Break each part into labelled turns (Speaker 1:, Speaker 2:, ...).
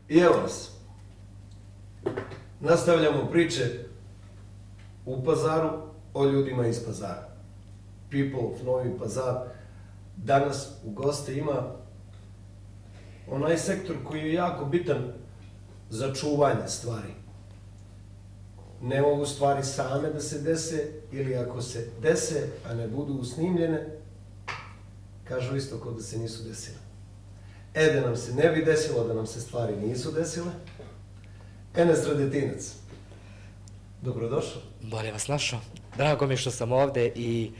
Speaker 1: I evo nas. Nastavljamo priče u Pazaru o ljudima iz Pazara. People of Novi Pazar. Danas u goste ima onaj sektor koji je jako bitan za čuvanje stvari. Ne mogu stvari same da se dese, ili ako se dese, a ne budu snimljene, kažu isto kao da se nisu desile. Da nam se ne bi desilo da nam se stvari nisu desile. Enes Radetinac, dobrodošao.
Speaker 2: Bolje vas našao. Drago mi je što sam ovde i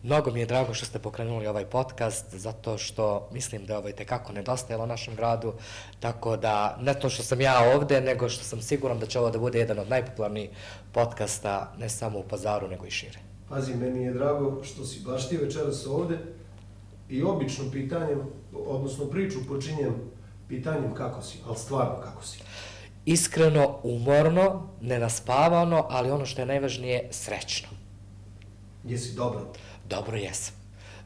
Speaker 2: mnogo mi je drago što ste pokrenuli ovaj podcast, zato što mislim da je ovo itekako nedostajalo našem gradu, tako da ne to što sam ja ovde, nego što sam siguran da će ovo da bude jedan od najpopularnijih podcasta, ne samo u Pazaru, nego i šire.
Speaker 1: Pazi, meni je drago što si baš ti večeras ovde i obično pitanjem, odnosno priču počinjem pitanjem kako si, ali stvarno kako si.
Speaker 2: Iskreno, umorno, nenaspavano, ali ono što je najvažnije, srećno.
Speaker 1: Jesi dobro?
Speaker 2: Dobro jesam.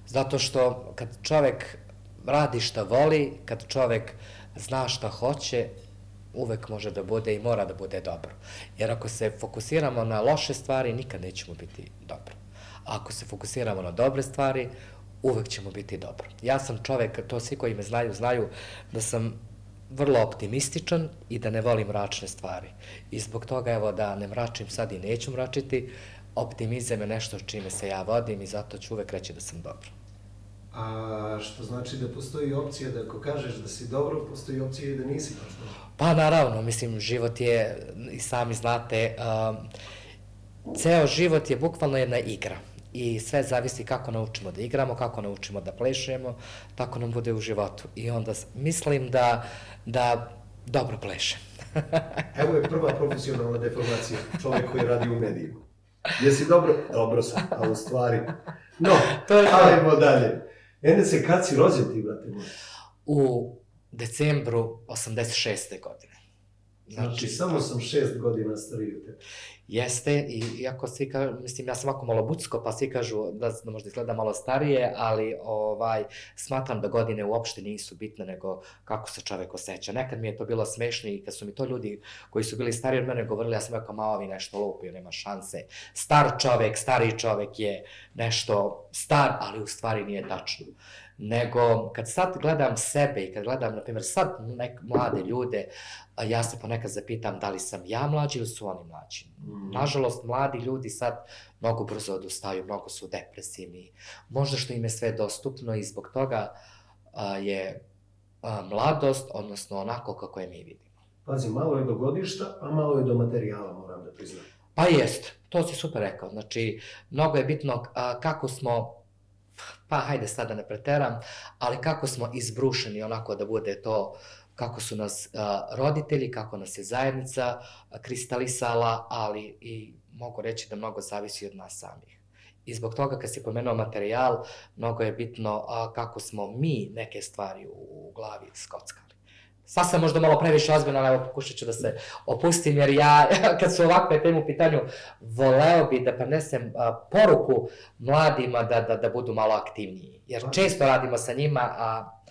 Speaker 2: Zato što kad čovek radi šta voli, kad čovek zna šta hoće, uvek može da bude i mora da bude dobro. Jer ako se fokusiramo na loše stvari, nikad nećemo biti dobro. A ako se fokusiramo na dobre stvari, uvek ćemo biti dobro. Ja sam čovek, to svi koji me znaju da sam vrlo optimističan i da ne volim mračne stvari. I zbog toga, evo, da ne mračim sad i neću mračiti, optimizam je nešto čime se ja vodim i zato ću uvek reći da sam dobro.
Speaker 1: A što znači da postoji opcija da ako kažeš da si dobro, postoji opcija i da nisi baš dobro?
Speaker 2: Pa naravno, mislim, život je, i sami znate, ceo život je bukvalno jedna igra. I sve zavisi kako naučimo da igramo, kako naučimo da plešemo, tako nam bude u životu. I onda mislim da dobro plešem.
Speaker 1: Evo je prva profesionalna deformacija, čovjek koji radi u medijima. Jesi dobro? Dobro sam, a u stvari... No, ajmo dalje. Enese, kad si rođen ti, brate moj?
Speaker 2: U decembru 86. godine.
Speaker 1: Znači, samo sam 6 godina stariji od tebe.
Speaker 2: Jeste, i iako svi kažu, mislim, ja sam ovako malo bucko, pa svi kažu da možda izgleda malo starije, ali smatram da godine uopšte nisu bitne, nego kako se čovek osjeća. Nekad mi je to bilo smešno i kad su mi to ljudi koji su bili stariji od mene govorili, ja sam rekao, ma ovi nešto lupio, nema šanse. Stariji čovek je nešto star, ali u stvari nije tačno. Nego kad sad gledam sebe i kad gledam, na primjer, sad mlade ljude, ja se ponekad zapitam da li sam ja mlađi ili su oni mlađi. Nažalost, mladi ljudi sad mnogo brzo odustaju, mnogo su depresivni. Možda što im je sve dostupno i zbog toga je mladost, odnosno onako kako je mi vidimo.
Speaker 1: Pazi, malo je do godišta, a malo je do materijala, moram da priznam.
Speaker 2: Pa jest, to si super rekao. Znači, mnogo je bitno kako smo, pa hajde sad da ne preteram, ali kako smo izbrušeni onako da bude to, kako su nas roditelji, kako nas je zajednica kristalisala, ali i mogu reći da mnogo zavisi od nas samih. I zbog toga kad si pomenuo materijal, mnogo je bitno kako smo mi neke stvari u glavi skockali. Sad sam možda malo previše ozbiljno, ali evo pokušat ću da se opustim, jer ja, kad su ovakve teme u pitanju, voleo bi da prenesem poruku mladima da budu malo aktivniji. Jer često radimo sa njima, a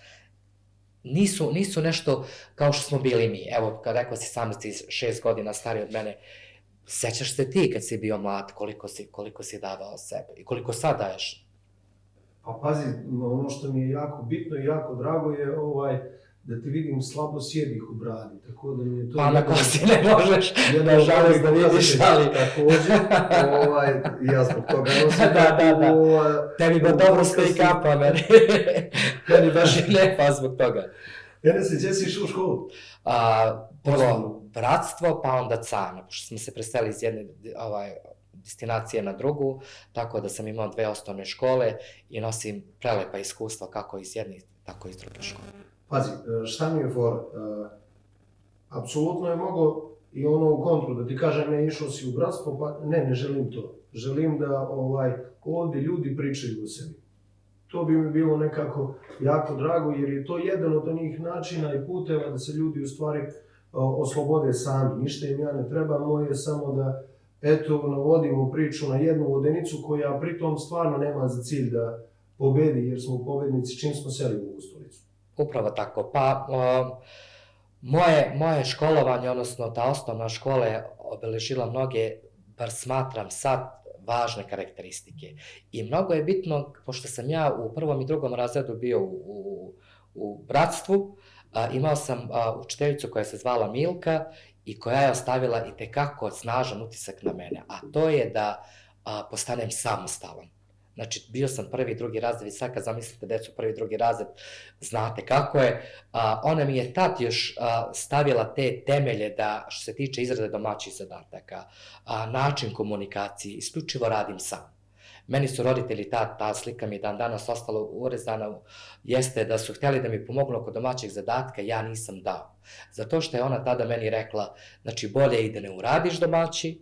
Speaker 2: nisu nešto kao što smo bili mi. Evo, kad rekao si sam da si 6 godina stariji od mene, sećaš se ti kad si bio mlad, koliko si davao sebe i koliko sad daješ?
Speaker 1: Pa pazi, ono što mi je jako bitno i jako drago je da ti vidim slabo sjedih u bradi, tako da mi je to...
Speaker 2: Pa na kosti ne možeš, nažalost da vidiš, ali...
Speaker 1: Također, ja zbog toga nosim
Speaker 2: Tebi ba dobro stoji kapa, meni baš i ne pa zbog toga.
Speaker 1: Enese, gdje si išao u školu?
Speaker 2: Prvo bratstvo, pa onda Cana, pošto smo se preselili iz jedne destinacije na drugu, tako da sam imao 2 osnovne škole i nosim prelepa iskustva kako iz jedne, tako i iz druge škole.
Speaker 1: Pazi, šta mi je fora? Apsolutno je moglo i ono u kontru da ti kažem, ne, išao si u bratstvo, pa ne želim to. Želim da ovdje ljudi pričaju o sebi. To bi mi bilo nekako jako drago, jer je to jedan od onih načina i puteva da se ljudi u stvari oslobode sami. Ništa im ja ne treba, moje je samo da, navodimo priču na jednu vodenicu koja pritom stvarno nema za cilj da pobedi, jer smo pobednici čim smo seli u ovu stolicu.
Speaker 2: Upravo tako. Pa Moje školovanje, odnosno ta osnovna škola je obeležila mnoge, bar smatram sad, važne karakteristike. I mnogo je bitno, pošto sam ja u prvom i drugom razredu bio u bratstvu, imao sam učiteljicu koja se zvala Milka i koja je ostavila i tekako snažan utisak na mene, a to je da postanem samostalan. Znači, bio sam prvi i drugi razred, vi sad kad zamislite decu prvi i drugi razred, znate kako je. Ona mi je tad još stavila te temelje da, što se tiče izrade domaćih zadataka, način komunikacije, isključivo radim sam. Meni su roditelji, ta slika mi je dan danas ostala urezana, jeste da su htjeli da mi pomognu oko domaćeg zadatka, ja nisam dao. Zato što je ona tada meni rekla, znači bolje i da ne uradiš domaći,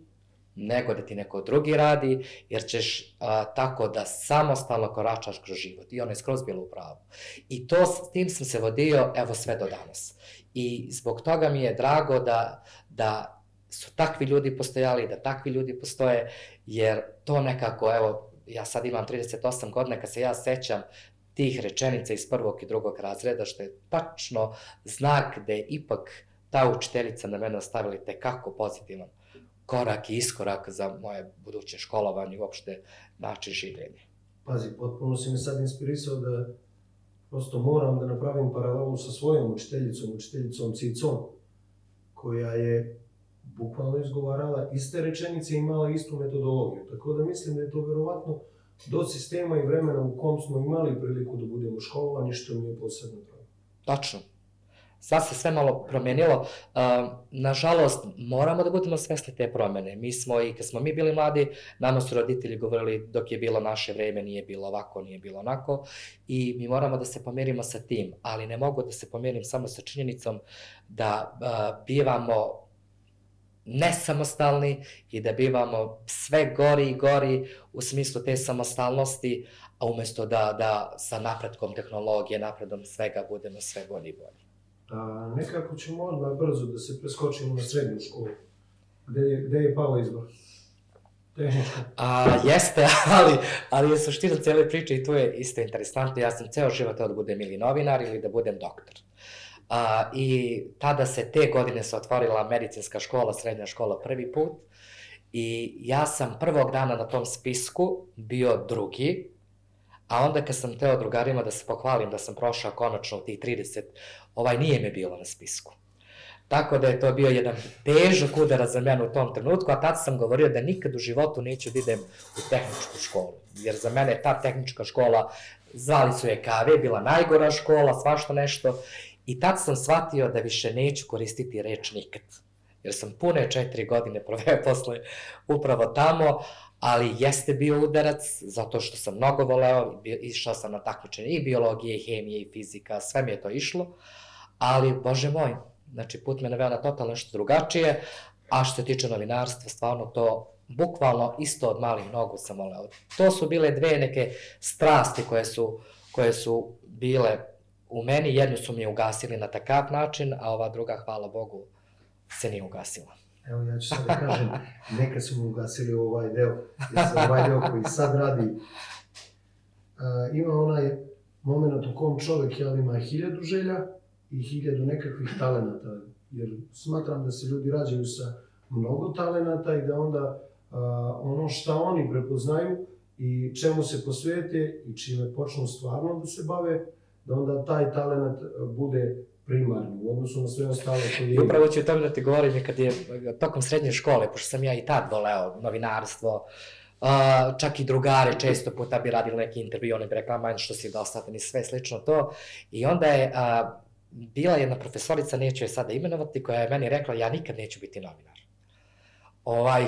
Speaker 2: nego da ti neko drugi radi, jer ćeš tako da samostalno koračaš kroz život. I ona je skroz bila u pravu. I s tim sam se vodio, evo, sve do danas. I zbog toga mi je drago da su takvi ljudi postojali, da takvi ljudi postoje, jer to nekako, evo, ja sad imam 38 godina, kad se ja sećam tih rečenica iz prvog i drugog razreda, što je tačno znak da je ipak ta učiteljica na mene ostavila tekako pozitivan korak i iskorak za moje buduće školovanje i uopšte način življenja.
Speaker 1: Pazi, potpuno si me sad inspirisao da prosto moram da napravim paralelu sa svojom učiteljicom Cicom, koja je bukvalno izgovarala iste rečenice i imala istu metodologiju. Tako da mislim da je to verovatno do sistema i vremena u kom smo imali priliku da budemo školovani, što mi je posebno drago.
Speaker 2: Tačno. Sad se sve malo promenilo. Nažalost, moramo da budemo svesni te promene. Mi smo i kad smo mi bili mladi, nama su roditelji govorili dok je bilo naše vreme, nije bilo ovako, nije bilo onako. I mi moramo da se pomerimo sa tim, ali ne mogu da se pomerim samo sa činjenicom da bivamo nesamostalni i da bivamo sve gori i gori u smislu te samostalnosti, a umjesto da sa napretkom tehnologije, napredom svega budemo sve bolji i bolji.
Speaker 1: Nekako ćemo odmah brzo da se preskočimo na srednju školu. Gde je pao izbor? Tehnička?
Speaker 2: Jeste, ali je suština cijele priče i to je isto interesantno. Ja sam ceo život da budem ili novinar ili da budem doktor. I tada se te godine se otvorila medicinska škola, srednja škola prvi put. I ja sam prvog dana na tom spisku bio drugi, a onda kad sam teo drugarima da se pohvalim da sam prošao konačno u tih 30, nije me bilo na spisku. Tako da je to bio jedan težak udarac za mene u tom trenutku, a tad sam govorio da nikad u životu neću da idem u tehničku školu. Jer za mene ta tehnička škola, zvali su je KV, bila najgora škola, svašta nešto. I tad sam shvatio da više neću koristiti reč nikad. Jer sam pune 4 godine proveo posle upravo tamo, ali jeste bio udarac, zato što sam mnogo voleo, išao sam na takmičenje i biologije, i hemije, i fizika, sve mi je to išlo, ali, bože moj, znači put me naveo na totalno nešto drugačije, a što se tiče novinarstva, stvarno to, bukvalno isto od malih nogu sam voleo. To su bile dve neke strasti koje su bile u meni, jednu su mi ugasili na takav način, a ova druga, hvala Bogu, se nije ugasila.
Speaker 1: Evo, ja ću sad da kažem, neka su mu ugasili ovaj deo, jer se ovaj deo koji sad radi, ima onaj moment u kom čovek ima 1000 želja i 1000 nekakvih talenata, jer smatram da se ljudi rađaju sa mnogo talenata i da onda ono šta oni prepoznaju i čemu se posvete i čime počnu stvarno da se bave, da onda taj talenat bude primarni u odnosu na sve ostale koji je.
Speaker 2: Upravo ću o tome da ti govorim kad je tokom srednje škole, pošto sam ja i tad voleo novinarstvo, čak i drugare često puta bi radili neki intervju, oni bi rekla, što si dostatan i sve slično to. I onda je bila jedna profesorica, neću je sada imenovati, koja je meni rekla, ja nikad neću biti novinar.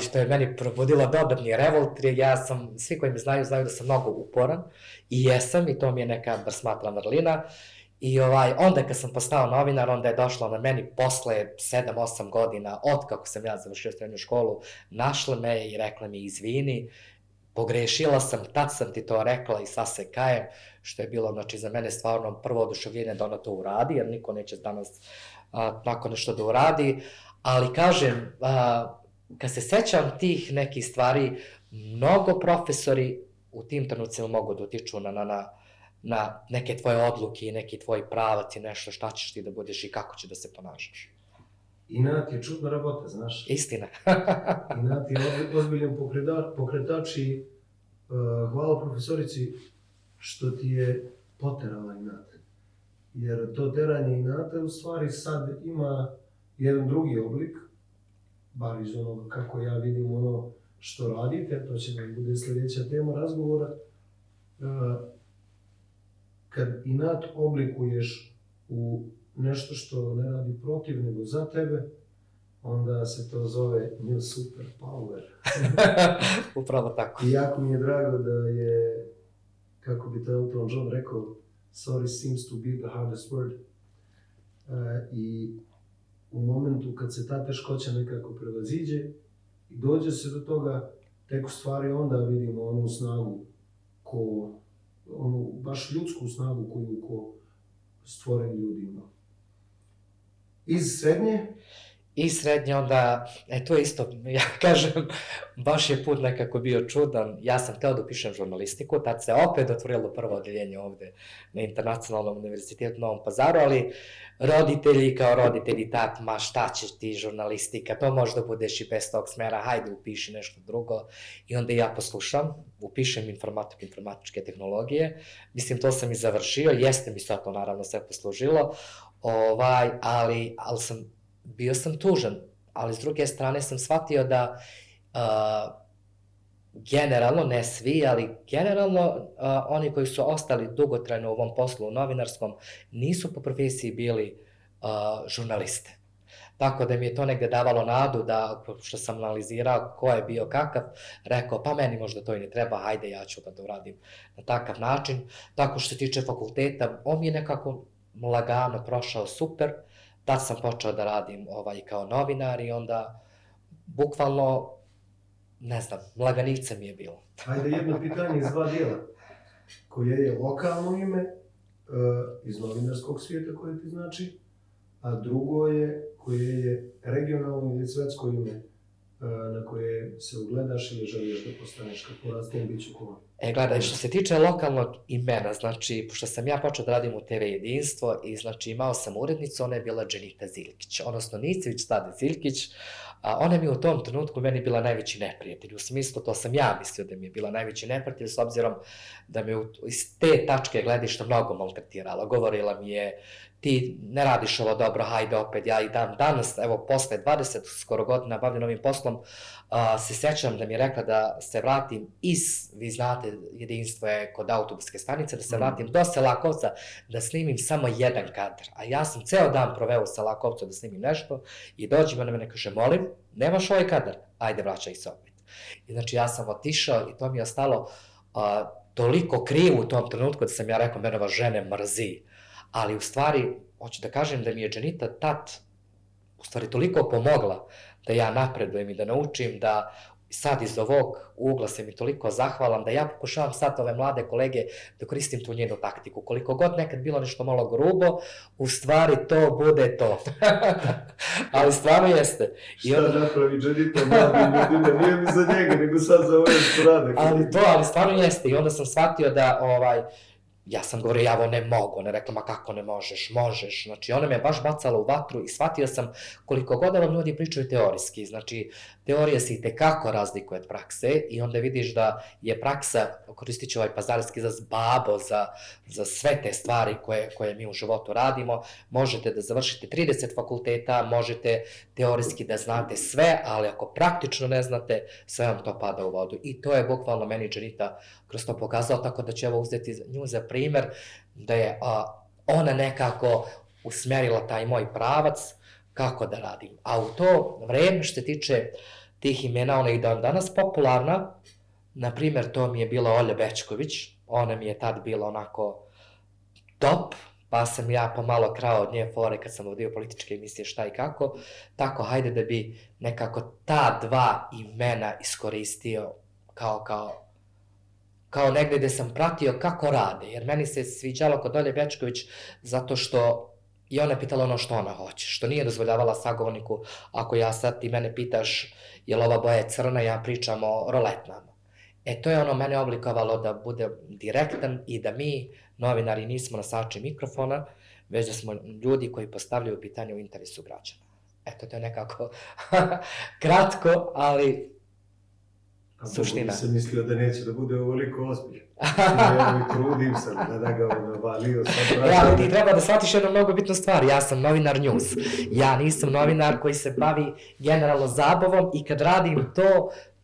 Speaker 2: Što je meni probudilo dodatni revolt, jer ja sam, svi koji me znaju da sam mnogo uporan i jesam, i to mi je neka, bar smatram, vrlina. I onda kad sam postao novinar, onda je došlo na meni posle 7-8 godina, od kako sam ja završio srednju školu, našla me i rekla mi izvini, pogrešila sam, tad sam ti to rekla i sad se kajem, što je bilo, znači, za mene stvarno prvo oduševljenje da ona to uradi, jer niko neće danas tako nešto da uradi, ali kažem, kad se sećam tih nekih stvari, mnogo profesori u tim trenucima mogu da utiču na neke tvoje odluke i neki tvoj pravac i nešto šta ćeš ti da budeš i kako će da se ponašaš.
Speaker 1: Inat je čudna rabota, znaš.
Speaker 2: Istina.
Speaker 1: Inat je ozbiljan pokretač i hvala profesorici što ti je poterala inat. Jer to teranje inata u stvari sad ima jedan drugi oblik, bar iz onoga kako ja vidim ono što radite, to će nam bude sljedeća tema razgovora. Kad inat oblikuješ u nešto što ne radi protiv nego za tebe, onda se to zove new super power.
Speaker 2: Upravo tako.
Speaker 1: I jako mi je drago da je, kako bi to Elton John rekao, sorry seems to be the hardest word. I u momentu kad se ta teškoća nekako prevaziđe i dođe se do toga, tek u stvari onda vidimo onu snagu, onu baš ljudsku snagu koju ko stvoren ljudi ima. Iz srednje?
Speaker 2: I srednje onda, to je isto, ja kažem, baš je put nekako bio čudan. Ja sam hteo da upišem žurnalistiku, tad se opet otvorilo prvo odeljenje ovde na Internacionalnom univerzitetu u Novom Pazaru, ali roditelji kao roditelji tad, ma šta ćeš ti žurnalistika, to možda budeš i bez tog smera, hajde upiši nešto drugo. I onda ja poslušam, upišem informatiku, informatičke tehnologije, mislim to sam i završio, jeste mi sad to naravno sve poslužilo, ali bio sam tužan, ali s druge strane sam shvatio da generalno, ne svi, ali generalno oni koji su ostali dugotrajno u ovom poslu u novinarskom nisu po profesiji bili žurnaliste. Tako da mi je to negde davalo nadu da, što sam analizirao ko je bio kakav, rekao pa meni možda to i ne treba, hajde ja ću da to uradim na takav način. Tako što se tiče fakulteta, on mi je nekako lagano prošao super. Tad sam počeo da radim kao novinar i onda, bukvalno, ne znam, laganica mi je bilo.
Speaker 1: Ajde jedno pitanje iz dva dijela, koje je lokalno ime iz novinarskog svijeta koje ti znači, a drugo je koje je regionalno ili svetsko ime na koje se ugledaš ili želiš da postaneš kad porastem bit ću ko.
Speaker 2: Gledaj, što se tiče lokalnog imena, znači, pošto sam ja počeo da radim u TV Jedinstvo i znači imao sam urednicu, ona je bila Dženita Ziljkić, odnosno Nicević Stade Ziljkić, ona mi je u tom trenutku meni bila najveći neprijatelj, u smislu to sam ja mislio da mi je bila najveći neprijatelj, s obzirom da me iz te tačke gledišta mnogo maltretirala, govorila mi je ti ne radiš ovo dobro, hajde opet, ja i dan danas, evo posle 20 skoro godina bavljen ovim poslom, se sećam da mi je rekla da se vratim vi znate, Jedinstvo je kod autobuske stanice, da se vratim do Selakovca, da snimim samo jedan kadar, a ja sam ceo dan proveo u Selakovcu da snimim nešto i dođem i ona mene kaže, molim, nemaš ovaj kadar, ajde vraćaj se opet. I znači ja sam otišao i to mi je ostalo toliko krivo u tom trenutku da sam ja rekao, mene ova žene mrzi. Ali u stvari, hoću da kažem da mi je Dženita tad u stvari toliko pomogla da ja napredujem i da naučim da sad iz ovog ugla sam mi toliko zahvalan da ja pokušavam sad ove mlade kolege da koristim tu njenu taktiku. Koliko god nekad bilo nešto malo grubo, u stvari to bude to. Ali stvarno jeste.
Speaker 1: Šta napravi Dženita mladim ljudima, nije mi za njega, nego sad za ove što rade.
Speaker 2: Ali stvarno jeste i onda sam shvatio da ja sam govorio, ja ovo ne mogu, ona je rekla, ma kako ne možeš, možeš, znači ona me baš bacala u vatru i shvatio sam koliko god vam ljudi pričaju teorijski, znači teorija se i tekako razlikuje od prakse i onda vidiš da je praksa, koristit ću ovaj pazarski izraz, babo za sve te stvari koje mi u životu radimo, možete da završite 30 fakulteta, možete teorijski da znate sve, ali ako praktično ne znate, sve vam to pada u vodu i to je bukvalno meni Dženita kroz to pokazao, tako da ću evo uzeti nju za primer, da je ona nekako usmerila taj moj pravac kako da radim. A u to vreme što se tiče tih imena, ona je i danas popularna, na primer to mi je bila Olja Bećković, ona mi je tad bila onako top, pa sam ja pomalo krao od nje fore kad sam vodio političke emisije šta i kako, tako hajde da bi nekako ta dva imena iskoristio kao negde gde sam pratio kako rade, jer meni se sviđalo kod Olje Bećković zato što je ona pitala ono što ona hoće, što nije dozvoljavala sagovorniku, ako ja sad ti mene pitaš je li ova boja crna, ja pričam o roletnama. To je ono mene oblikovalo da bude direktan i da mi, novinari, nismo nosači mikrofona, već da smo ljudi koji postavljaju pitanje u interesu građana. Eto, to je nekako kratko, ali suština.
Speaker 1: A sam mislio da neće da bude ovoliko ozbiljno. I trudim se da ga navalio.
Speaker 2: Ali ti treba da shvatiš jednu mnogo bitnu stvar, ja sam novinar news, ja nisam novinar koji se bavi generalno zabavom i kad radim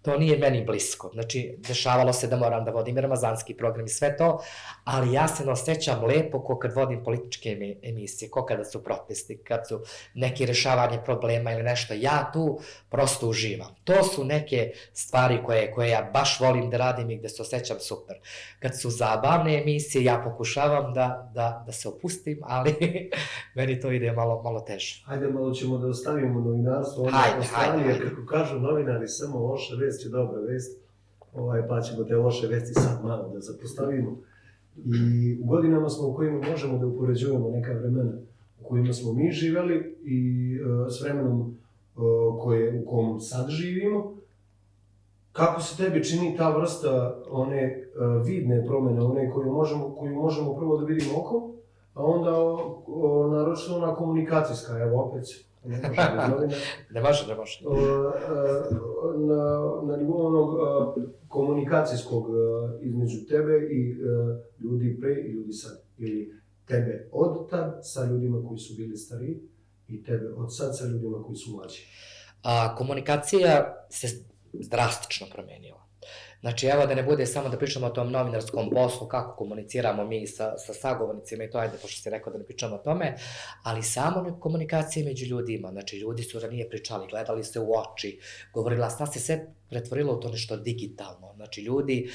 Speaker 2: to nije meni blisko. Znači, dešavalo se da moram da vodim ramazanski program i sve to, ali ja se ne osjećam lepo ko kad vodim političke emisije, ko kada su protesti, kad su neki rešavanje problema ili nešto, ja tu prosto uživam. To su neke stvari koje ja baš volim da radim i gde se osjećam super. Kad su zabavne emisije, ja pokušavam da se opustim, ali meni to ide malo teže.
Speaker 1: Hajde, malo ćemo da ostavimo novinarstvo.
Speaker 2: Hajde.
Speaker 1: Jer kako kažu novinari, samo loša vest je dobra vest, pa ćemo te loše vesti sad malo da zapostavimo. I u godinama smo u kojima možemo da upoređujemo neka vremena u kojima smo mi živeli i s vremenom u kom sad živimo. Kako se tebi čini ta vrsta one vidne promjene, one koju možemo prvo da vidimo okom, a onda naročito ona komunikacijska, evo opet
Speaker 2: Ne može.
Speaker 1: Na nivou onog komunikacijskog između tebe i ljudi pre i ljudi sad. Ili tebe od tad sa ljudima koji su bili stariji i tebe od sad sa ljudima koji su mlađi.
Speaker 2: Komunikacija se drastično promenila. Znači, evo da ne bude samo da pričamo o tom novinarskom poslu, kako komuniciramo mi sa sagovornicima i to, ajde, pošto si rekao da ne pričamo o tome, ali samo komunikacije među ljudima. Znači, ljudi su ranije pričali, gledali se u oči, govorila, sad se sve pretvorilo u to nešto digitalno. Znači, ljudi,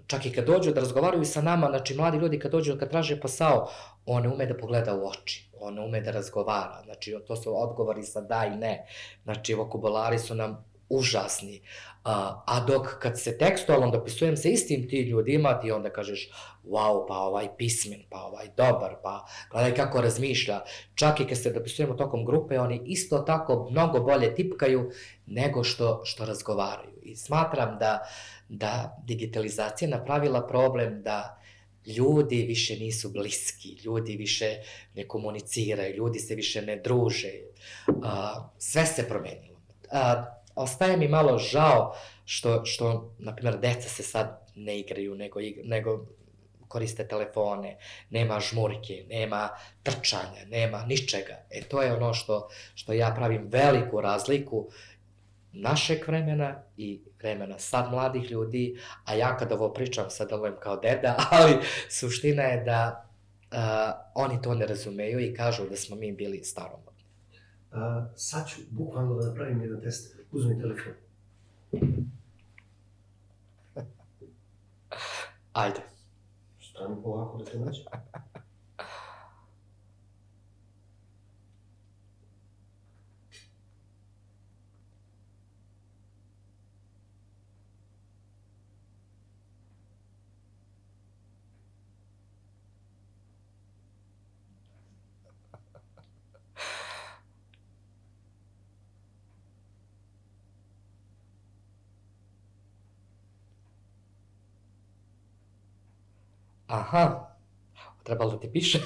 Speaker 2: čak i kad dođu da razgovaraju sa nama, znači, mladi ljudi kad dođu, kad traže posao, on ne ume da pogleda u oči, on ne ume da razgovara. Znači, to su odgovori sa da i ne. Znači, vokabulari su nam užasni. A dok kad se tekstualno dopisujem sa istim ti ljudima, ti onda kažeš wow, pa ovaj pismen, pa ovaj dobar, pa gledaj kako razmišlja. Čak i kad se dopisujemo tokom grupe, oni isto tako mnogo bolje tipkaju nego što razgovaraju. I smatram da digitalizacija napravila problem da ljudi više nisu bliski, ljudi više ne komuniciraju, ljudi se više ne druže. Sve se promenilo. Ostaje mi malo žao što, na primjer, deca se sad ne igraju, nego koriste telefone, nema žmurke, nema trčanja, nema ničega. To je ono što ja pravim veliku razliku našeg vremena i vremena sad mladih ljudi, a ja kad ovo pričam sad delujem kao deda, ali suština je da oni to ne razumeju i kažu da smo mi bili staromodni.
Speaker 1: Sad ću bukvalno da napravim jedan test. Uzmi telefon.
Speaker 2: Ajde.
Speaker 1: Stani polako da te nađe.
Speaker 2: Aha, trebalo da ti piše.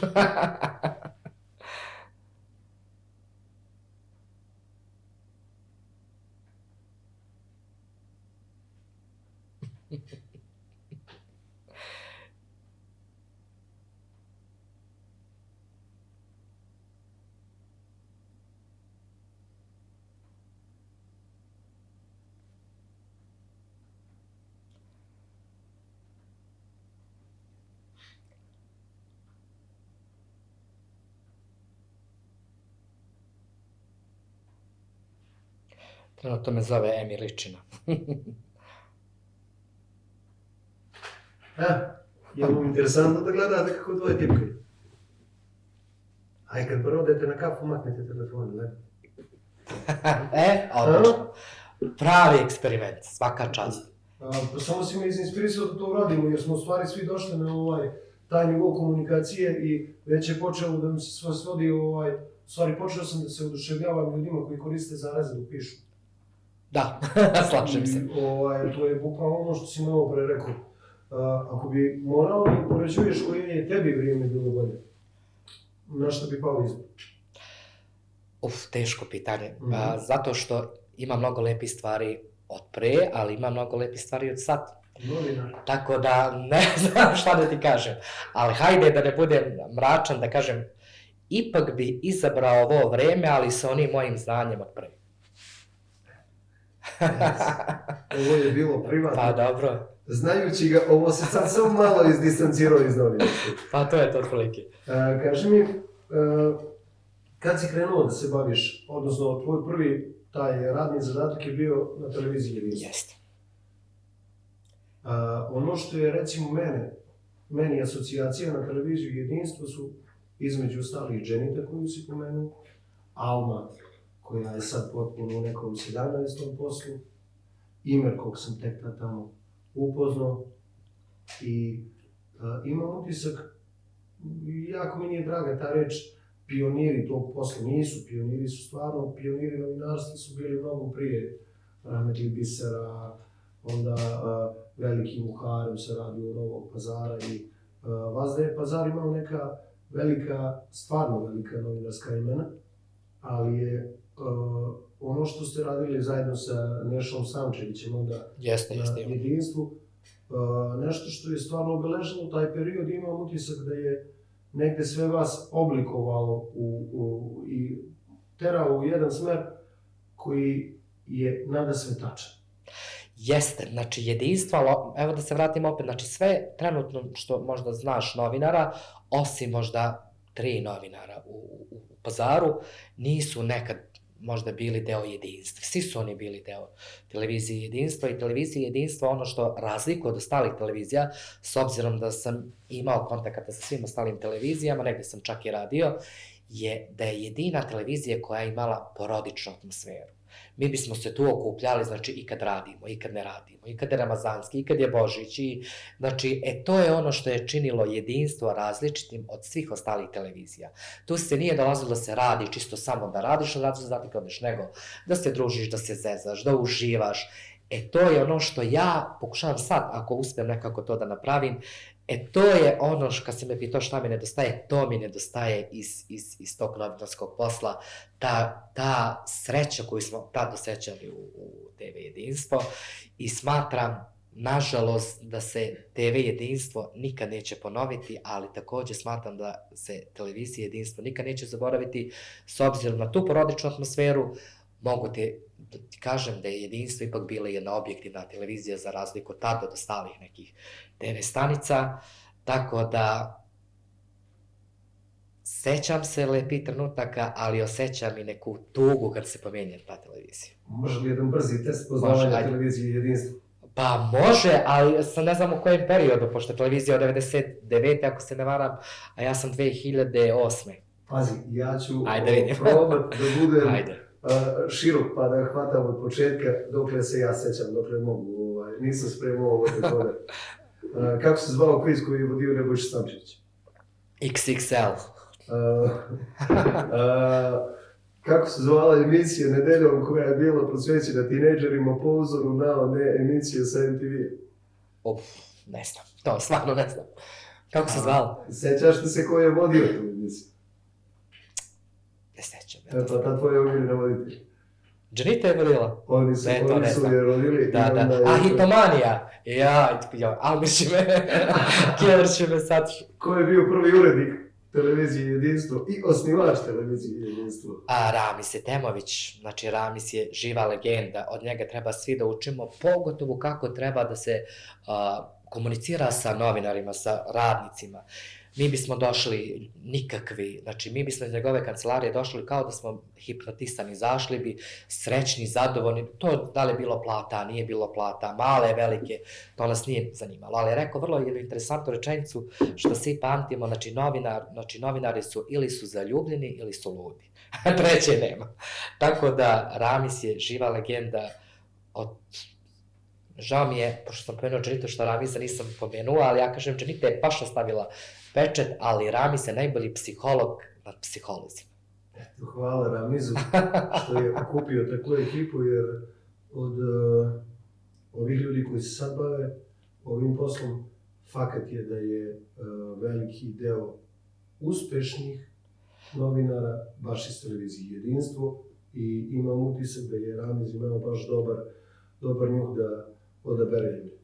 Speaker 2: Trenutno me zove Emi Ličina.
Speaker 1: Je vam interesantno da gledate kako dvoje tipkaju? Aj, kad prvo dete na kafu, maknete telefon, ne?
Speaker 2: Odlično. Pravi eksperiment, svaka čast.
Speaker 1: Pa samo si me izinspirisao da to uradimo, jer smo u stvari svi došli na taj nivo komunikacije i već je počelo da mi se sve svodi, u stvari počeo sam da se oduševljavam ljudima koji koriste zaraze dok pišu.
Speaker 2: Da, slažem se.
Speaker 1: To je bukvalno ono što si malo pre rekao. Ako bi morao da upoređuješ koje je tebi vrijeme bilo bolje, na što bi pao izbor?
Speaker 2: Teško pitanje. Zato što ima mnogo lepih stvari od pre, ali ima mnogo lepih stvari od sad.
Speaker 1: Novinar.
Speaker 2: Tako da ne znam šta da ti kažem. Ali hajde da ne budem mračan, da kažem, ipak bi izabrao ovo vreme, ali sa onim mojim znanjem od pre.
Speaker 1: Ovo je bilo privatno.
Speaker 2: Pa dobro.
Speaker 1: Znajući ga, ovo se sad samo malo izdistancirao iz novinarstva.
Speaker 2: Pa to je to otprilike.
Speaker 1: Kaži mi, kad si krenuo da se baviš, odnosno tvoj prvi taj radni zadatak je bio na televiziji Jedinstvo?
Speaker 2: Jeste.
Speaker 1: Ono što je recimo meni asocijacija na televiziju Jedinstvo su između ostalih Dženita koju si pomenuo, Alma koja je sad potpuno u nekom 17. poslu, Imer kog sam tek tamo upoznao i imam utisak, jako mi nije draga ta reč, pioniri tog posla nisu, pioniri su stvarno, pioniri novinarstva su bili mnogo prije Rahmetli Bisera, onda veliki Muharem sa radio Novog Pazara i vazda je Pazar imao neka velika, stvarno velika novinarska imena, ali je ono što ste radili zajedno sa Nešom Samčevićem onda na Jedinstvu, nešto što je stvarno obeležilo taj period, imam utisak da je negde sve vas oblikovalo i terao u jedan smer koji je nadasve tačan.
Speaker 2: Jeste, znači Jedinstvo, evo da se vratim opet, znači sve trenutno što možda znaš novinara, osim možda 3 novinara u Pazaru, nisu nekad možda bili deo Jedinstva. Svi su oni bili deo televizije Jedinstva i televizije Jedinstva, ono što razlikuje od ostalih televizija, s obzirom da sam imao kontakata sa svim ostalim televizijama, negde sam čak i radio, je da je jedina televizija koja je imala porodičnu atmosferu. Mi bismo se tu okupljali, znači, i kad radimo, i kad ne radimo, i kad je Ramazanski, i kad je Božić, i, znači, to je ono što je činilo Jedinstvo različitim od svih ostalih televizija. Tu se nije dolazilo da se radi čisto samo da radiš, da radiš zadatak odeš, nego da se družiš, da se zezaš, da uživaš. To je ono što ja pokušavam sad, ako uspijem nekako to da napravim, to je ono kad se me pitao šta mi nedostaje, to mi nedostaje iz tog novinarskog posla, ta sreća koju smo tad osjećali u TV Jedinstvo i smatram, nažalost, da se TV Jedinstvo nikad neće ponoviti, ali takođe smatram da se televizija Jedinstvo nikad neće zaboraviti, s obzirom na tu porodičnu atmosferu. Mogu ti kažem da je Jedinstvo ipak bila jedna objektivna televizija za razliku tada od ostalih nekih TV stanica, tako da sećam se lepih trenutaka, ali osjećam i neku tugu kad se pomenja ta televizija.
Speaker 1: Može li jedan brzi test poznavanja televizije Jedinstvo?
Speaker 2: Pa može, ali sad ne znam u kojem periodu, pošto je televizija od 99. ako se ne varam, a ja sam 2008.
Speaker 1: Pazi, ja ću probat da budem širok pa da hvatam od početka dokle se ja sećam, dokle mogu, nisam spremao ovo tekode. Kako se zvao kviz koji je vodio Nebojša Samčević?
Speaker 2: XXL.
Speaker 1: Kako se zvala emisija nedeljom koja je bila posvećena tinejdžerima po uzoru na one emisije sa MTV?
Speaker 2: Ne znam, to stvarno ne znam. Kako se zvala?
Speaker 1: Sećaš li se ko je vodio tu emisiju?
Speaker 2: Ne sećam.
Speaker 1: Pa ta tvoja omiljena voditelj.
Speaker 2: Dženita je vodila?
Speaker 1: Oni su je rodili.
Speaker 2: Da. Hitomanija. Almir će me, Kjeler će me sad.
Speaker 1: Ko je bio prvi urednik televizije Jedinstvo i osnivač televizije Jedinstvo?
Speaker 2: Ramis Etemović. Znači, Ramis je živa legenda. Od njega treba svi da učimo, pogotovo kako treba da se komunicira sa novinarima, sa radnicima. Mi bismo došli nikakvi, znači mi bismo iz njegove kancelarije došli kao da smo hipnotisani, zašli bi srećni, zadovoljni, to da li je bilo plata, nije bilo plata, male, velike, to nas nije zanimalo, ali je rekao vrlo jednu interesantnu rečenicu što svi pamtimo, znači novinari su ili su zaljubljeni ili su ludi, treće nema. Tako da Ramis je živa legenda žao mi je, pošto sam pomenuo Dženitu što Ramisa nisam pomenuo, ali ja kažem Dženita je baš nastavila pečet, ali Ramis je najbolji psiholog nad psiholozima.
Speaker 1: Hvala Ramizu što je okupio takvu ekipu, jer od ovih ljudi koji se sad bave ovim poslom, fakat je da je veliki deo uspešnih novinara, baš iz televizije Jedinstvo, i imam utisak da je Ramiz imao baš dobar njuh da odabere ljude.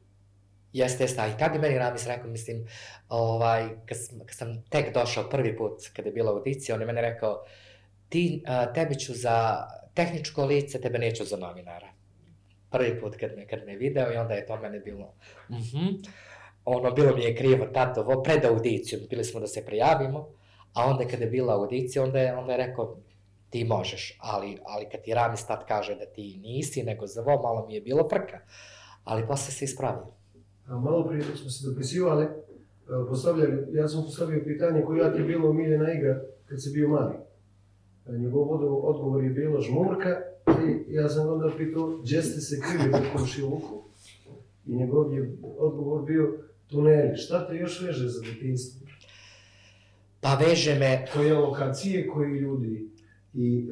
Speaker 2: Jeste, a i tad je meni Ramiz rekao, mislim, kad sam tek došao prvi put, kada je bila audicija, on je meni rekao, tebi ću za tehničko lice, tebe neću za novinara. Prvi put kad me video i onda je to mene bilo, bilo mi je krivo, tato, pred audicijom, bili smo da se prijavimo, a onda kada je bila audicija, onda je rekao, ti možeš, ali kad ti Ramiz tad kaže da ti nisi, nego za ovo, malo mi je bilo frka, ali posle se ispravio.
Speaker 1: Malo prije smo se dopisivali, ja sam postavio pitanje koja ti je bilo omiljena igra kad si bio mali. Njegov odgovor je bilo žmurka i ja sam onda pitao gdje ste se krili u komšiluku i njegov je odgovor bio tuneli. Šta te još veže za detinjstvo?
Speaker 2: Pa veže me...
Speaker 1: Koje lokacije, koji ljudi i...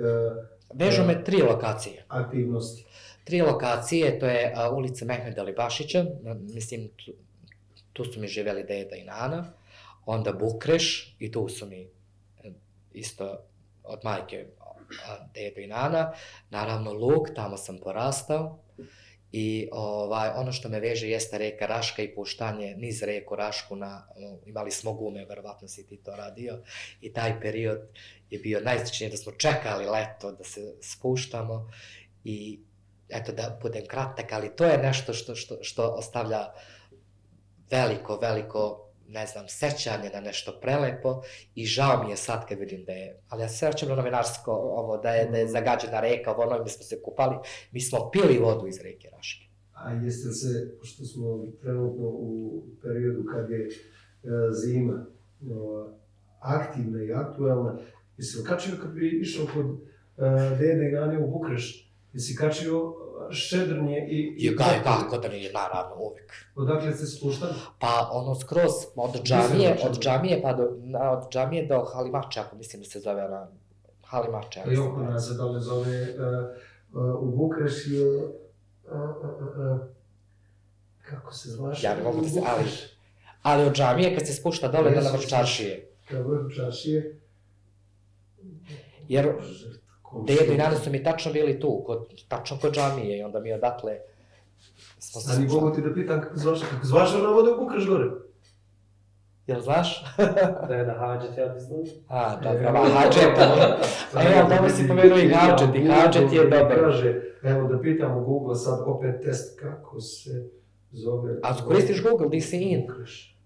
Speaker 2: Vežu me 3 lokacije.
Speaker 1: Aktivnosti.
Speaker 2: 3 lokacije, to je ulica Mehmeda Alibašića, mislim, tu su mi živjeli deda i nana, onda Bukreš, i tu su mi isto od majke dedo i nana, naravno Lug, tamo sam porastao, i ono što me veže jeste reka Raška i puštanje niz reku Rašku, imali smo gume, verovatno si ti to radio, i taj period je bio najsrećniji da smo čekali leto da se spuštamo, i eto da budem kratak, ali to je nešto što ostavlja veliko, ne znam, sećanje na nešto prelepo, i žao mi je sad kad vidim da je, ali ja se vraćam na novinarsko, da je zagađena reka, mi smo se kupali, mi smo pili vodu iz reke Raške.
Speaker 1: A jeste se, pošto smo trenutno u periodu kad je zima aktivna i aktuelna, jesi li kačio kad bi išao kod dede i nane u Bukreš, jesi kačio šedrnje i...
Speaker 2: Kako da nije, naravno, uvijek.
Speaker 1: Odakle ste spuštali?
Speaker 2: Pa skroz, od džamije do Halimače, ako mislim da se zove ona Halimače.
Speaker 1: I oko nas se dole zove u Bukreš je... Kako se zvaš?
Speaker 2: Ja ne mogu da se... Ali od džamije kad se spušta dole na vrh čaršije.
Speaker 1: Na vrh čaršije.
Speaker 2: Jer dedo i nana su mi tačno bili tu, tačno kod džamije, i onda mi odatle...
Speaker 1: Ali mogu ti da pitam kako zvaš ona voda u Bukreš gore?
Speaker 2: Jel znaš?
Speaker 3: Da je na Hadžet, ja ti znam.
Speaker 2: Dobro, Hadžet. Dobro si pomenuo i Hadžet, i Hadžet je dobar.
Speaker 1: Kaže, evo da pitam u Google sad opet test kako se zove...
Speaker 2: A koristiš Google, di si in?
Speaker 1: Bukreš.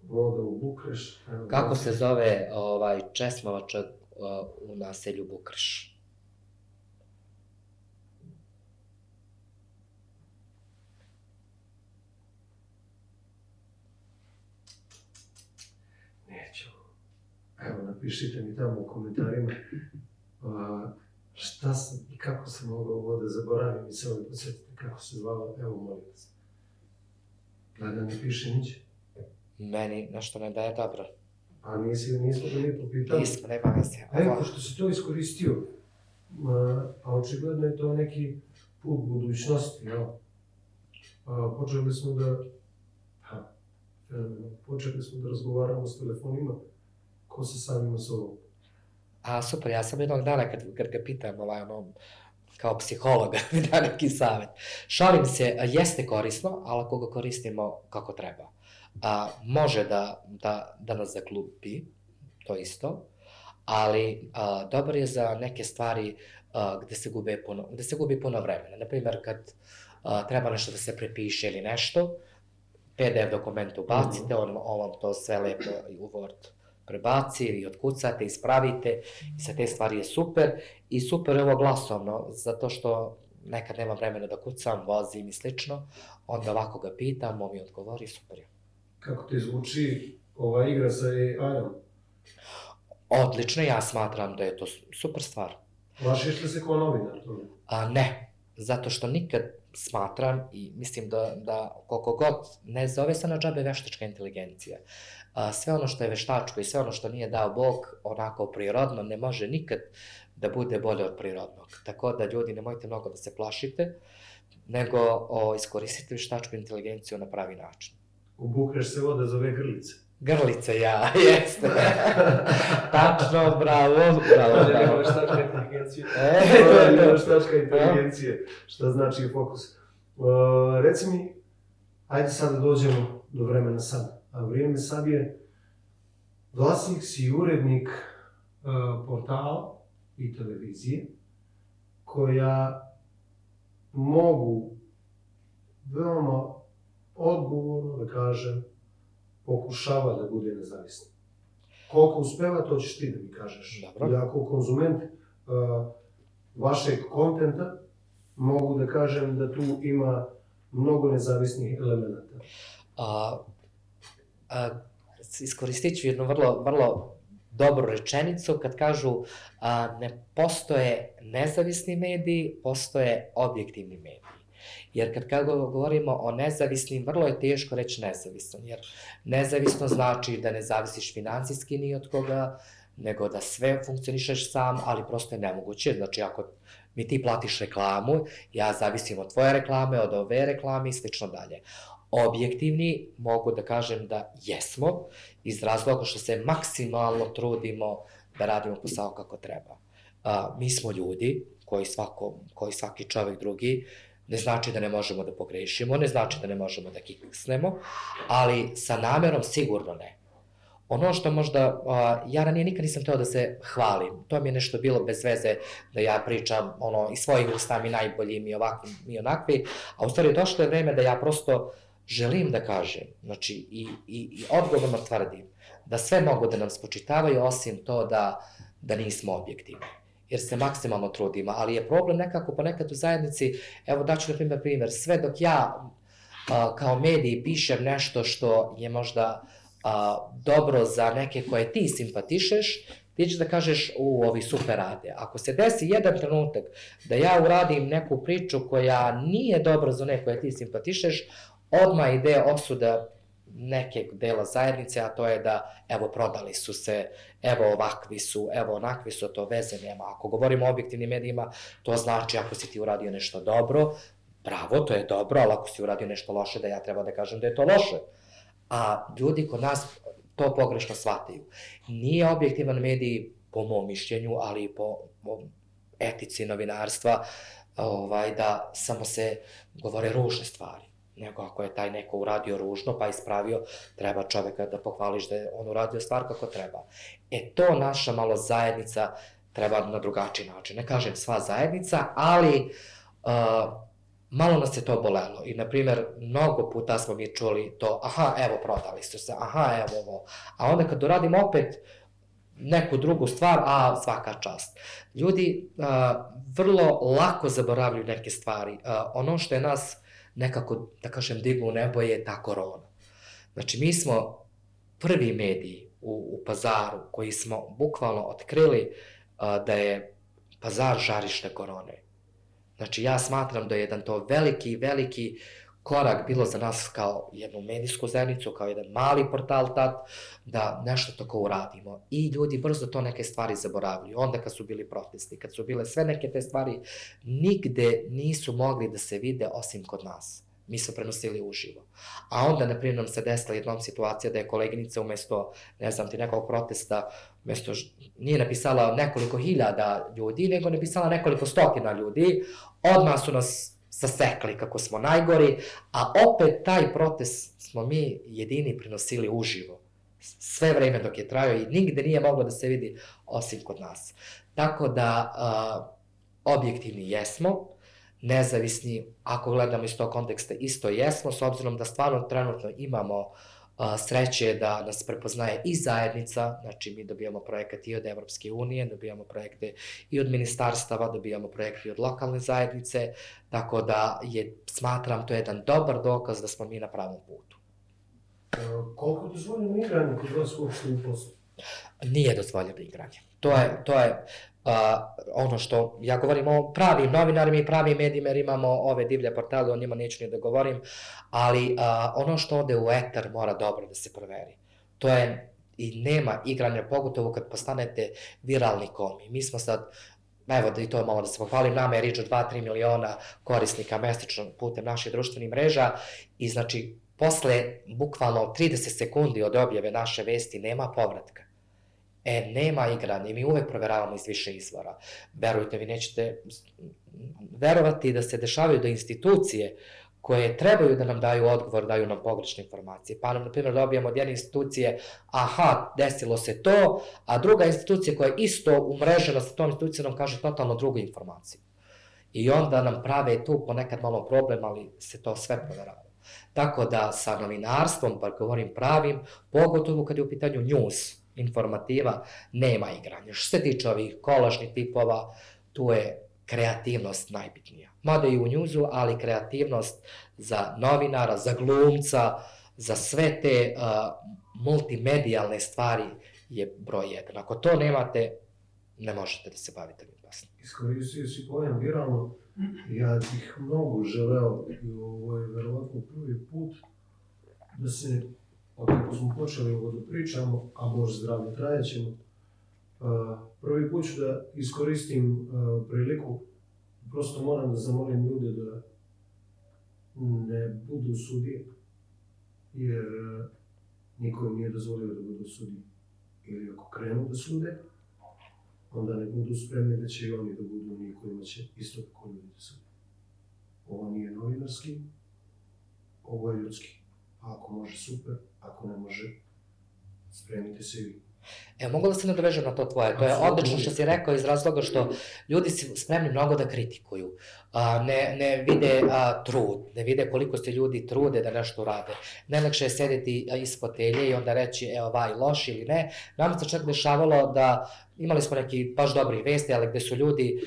Speaker 1: Voda u Bukreš.
Speaker 2: Kako se zove česmovača u naselju Bukreš?
Speaker 1: Neću. Evo, napišite mi tamo u komentarima šta sam i kako sam mogao ovo da zaboravim i samo da podsjetite kako se zvala. Evo, molim vas. Gleda, ne piše niće.
Speaker 2: Meni nešto ne daje dobro.
Speaker 1: A nismo ga lijepo pitali.
Speaker 2: Nismo, nema veze.
Speaker 1: Evo, pošto si to iskoristio, a očigledno je to neki put budućnosti, jel? Počeli smo da razgovaramo s telefonima, ko se samima s ovom.
Speaker 2: Super, ja sam jednog dana kad ga pitam, kao psihologa, mi da neki savjet. Šalim se, jeste korisno, ali ako ga koristimo kako treba. Može da nas zaklupi, to isto, ali dobar je za neke stvari gde se gubi puno vremena. Naprimjer, kad treba nešto da se prepiše ili nešto, PDF dokument ubacite, on vam to sve lepo u Word prebaci i otkucate, ispravite, i sa te stvari je super. I super je ovo glasovno, zato što nekad nemam vremena da kucam, vozim i slično, onda ovako ga pitam, on mi odgovori, super je.
Speaker 1: Kako ti zvuči ova igra sa AI-om?
Speaker 2: Odlično, ja smatram da je to super stvar.
Speaker 1: Plašiš li se kao novinar toga?
Speaker 2: Ne, zato što nikad smatram i mislim da koliko god ne zove se na džabe veštačka inteligencija. Sve ono što je veštačko i sve ono što nije dao Bog onako prirodno ne može nikad da bude bolje od prirodnog. Tako da ljudi nemojte mnogo da se plašite, nego iskoristite veštačku inteligenciju na pravi način.
Speaker 1: U Bukreš se voda zove Grlice.
Speaker 2: Grlice ja, jeste. Tačno, bravo.
Speaker 3: Veštačka inteligencija.
Speaker 1: Veštačka inteligencije, šta znači fokus. Reci mi, ajde sad da dođemo do vremena sad. A vrijeme sad je, vlasnik si i urednik portala i televizije, koja mogu veoma odgovorno da kažem, pokušava da bude nezavisna. Koliko uspeva, to ćeš ti da mi kažeš.
Speaker 2: Dobro.
Speaker 1: Ja kao konzument vašeg kontenta mogu da kažem da tu ima mnogo nezavisnih elemenata.
Speaker 2: Iskoristit ću jednu vrlo dobru rečenicu kad kažu ne postoje nezavisni mediji, postoje objektivni mediji. Jer kad govorimo o nezavisnim, vrlo je teško reći nezavisan, jer nezavisno znači da ne zavisiš financijski ni od koga, nego da sve funkcionišeš sam, ali prosto je nemoguće. Znači, ako mi ti platiš reklamu, ja zavisim od tvoje reklame, od ove reklame i slično dalje. Objektivni, mogu da kažem da jesmo, iz razloga što se maksimalno trudimo da radimo posao kako treba. Mi smo ljudi, koji svaki čovjek drugi, ne znači da ne možemo da pogrešimo, ne znači da ne možemo da kiksnemo, ali sa namjerom sigurno ne. Ono što možda, ja ranije nikad nisam teo da se hvalim, to mi je nešto bilo bez veze da ja pričam iz svojih usta mi najbolji, mi ovakvi, mi onakvi, a u stvari došlo je vreme da ja prosto želim da kažem, znači i odgovorno tvrdim, da sve mogu da nam spočitavaju osim to da nismo objektivni. Jer se maksimalno trudimo, ali je problem nekako ponekad u zajednici, evo daću na primjer, sve dok ja kao medij pišem nešto što je možda dobro za neke koje ti simpatišeš, ti ćeš da kažeš, ovi super rade. Ako se desi jedan trenutak da ja uradim neku priču koja nije dobra za one koje ti simpatišeš, odmah ide osuda nekeg dela zajednice, a to je da, evo, prodali su se, evo, ovakvi su, evo, onakvi su, to veze nema. Ako govorimo o objektivnim medijima, to znači ako si ti uradio nešto dobro, bravo, to je dobro, ali ako si uradio nešto loše, da ja treba da kažem da je to loše. A ljudi kod nas to pogrešno shvataju. Nije objektivan medij, po mom mišljenju, ali i po etici novinarstva, da samo se govore ružne stvari. Nego ako je taj neko uradio ružno pa ispravio, treba čoveka da pohvališ da je on uradio stvar kako treba. To naša malo zajednica treba na drugačiji način. Ne kažem sva zajednica, ali malo nas je to bolelo. I, na primjer, mnogo puta smo mi čuli to, aha, evo, prodali su se, aha, evo ovo. A onda kad uradimo opet neku drugu stvar, svaka čast. Ljudi vrlo lako zaboravljaju neke stvari. Ono što je nas nekako, da kažem, diglo u nebo je ta korona. Znači, mi smo prvi mediji u Pazaru koji smo bukvalno otkrili da je Pazar žarište korone. Znači, ja smatram da je jedan to veliki korak bilo za nas kao jednu medijsku zajednicu, kao jedan mali portal tad, da nešto tako uradimo. I ljudi brzo to neke stvari zaboravljaju. Onda kad su bili protesti, kad su bile sve neke te stvari, nigde nisu mogli da se vide osim kod nas. Mi smo prenosili uživo. A onda, na primjer, nam se desila jednom situacija da je koleginica umjesto, ne znam ti, nekog protesta, nije napisala nekoliko hiljada ljudi, nego napisala nekoliko stotina ljudi. Odmah su nas sasekli kako smo najgori, a opet taj protest smo mi jedini prenosili uživo. Sve vreme dok je trajao i nigde nije moglo da se vidi osim kod nas. Tako da, objektivni jesmo, nezavisni, ako gledamo iz tog konteksta, isto jesmo, s obzirom da stvarno trenutno imamo sreće da nas prepoznaje i zajednica, znači mi dobijamo projekat i od Evropske unije, dobijamo projekte i od ministarstava, dobijamo projekte i od lokalne zajednice, tako da smatram to jedan dobar dokaz da smo mi na pravom putu.
Speaker 1: Koliko je dozvoljeno igranje kod vas uopšte u poslu?
Speaker 2: Nije dozvoljeno igranje. To je ono što ja govorim o pravim novinarima i pravim medijima, jer imamo ove divlje portale, o njima neću ni da govorim, ali ono što ode u etar mora dobro da se proveri. To je i nema igranja, pogotovo kad postanete viralni komi. Mi smo sad, evo da i to malo da se pohvalim, nama je riječ o 2-3 miliona korisnika mesečno putem naših društvenih mreža i znači posle bukvalno 30 sekundi od objave naše vesti nema povratka. Nema igranja i mi uvek proveravamo iz više izvora. Verujte, vi nećete verovati da se dešavaju da institucije koje trebaju da nam daju odgovor, daju nam pogrešne informacije. Pa nam, na primjer, dobijemo od jedne institucije, aha, desilo se to, a druga institucija koja je isto umrežena sa tom institucijom nam kaže totalno drugu informaciju. I onda nam prave tu ponekad malo problem, ali se to sve proverava. Tako da sa novinarstvom, bar govorim pravim, pogotovo kad je u pitanju news, informativa, nema igranja. Što se tiče ovih kolažnih tipova, tu je kreativnost najbitnija. Mada i u newsu, ali kreativnost za novinara, za glumca, za sve te multimedijalne stvari je broj jedan. Ako to nemate, ne možete da se bavite ovim poslom.
Speaker 3: Iskoristio si pojam viralno. Ja bih mnogo želeo, i ovo je verovatno prvi put, da se, kako smo počeli ovo da pričamo, a Bože zdravlje trajaćemo, prvi put ću da iskoristim priliku, prosto moram da zamolim ljude da ne budu sudije, jer niko im nije dozvolio da budu sudije. Ili ako krenu da sude, onda ne budu spremni da će i oni da budu oni kojima će isto tako ljudi da sude. Ovo nije novinarski, ovo je ljudski. Ako može, super, ako ne može, spremite se i vi.
Speaker 2: Mogu da se nadovežem na to tvoje, to je odlično što si rekao iz razloga što ljudi su spremni mnogo da kritikuju, ne vide trud, ne vide koliko se ljudi trude da nešto rade. Najlakše je sedeti ispod fotelje i onda reći evo vaj loš ili ne. Nama se čak dešavalo da imali smo neki baš dobri vesti, ali gde su ljudi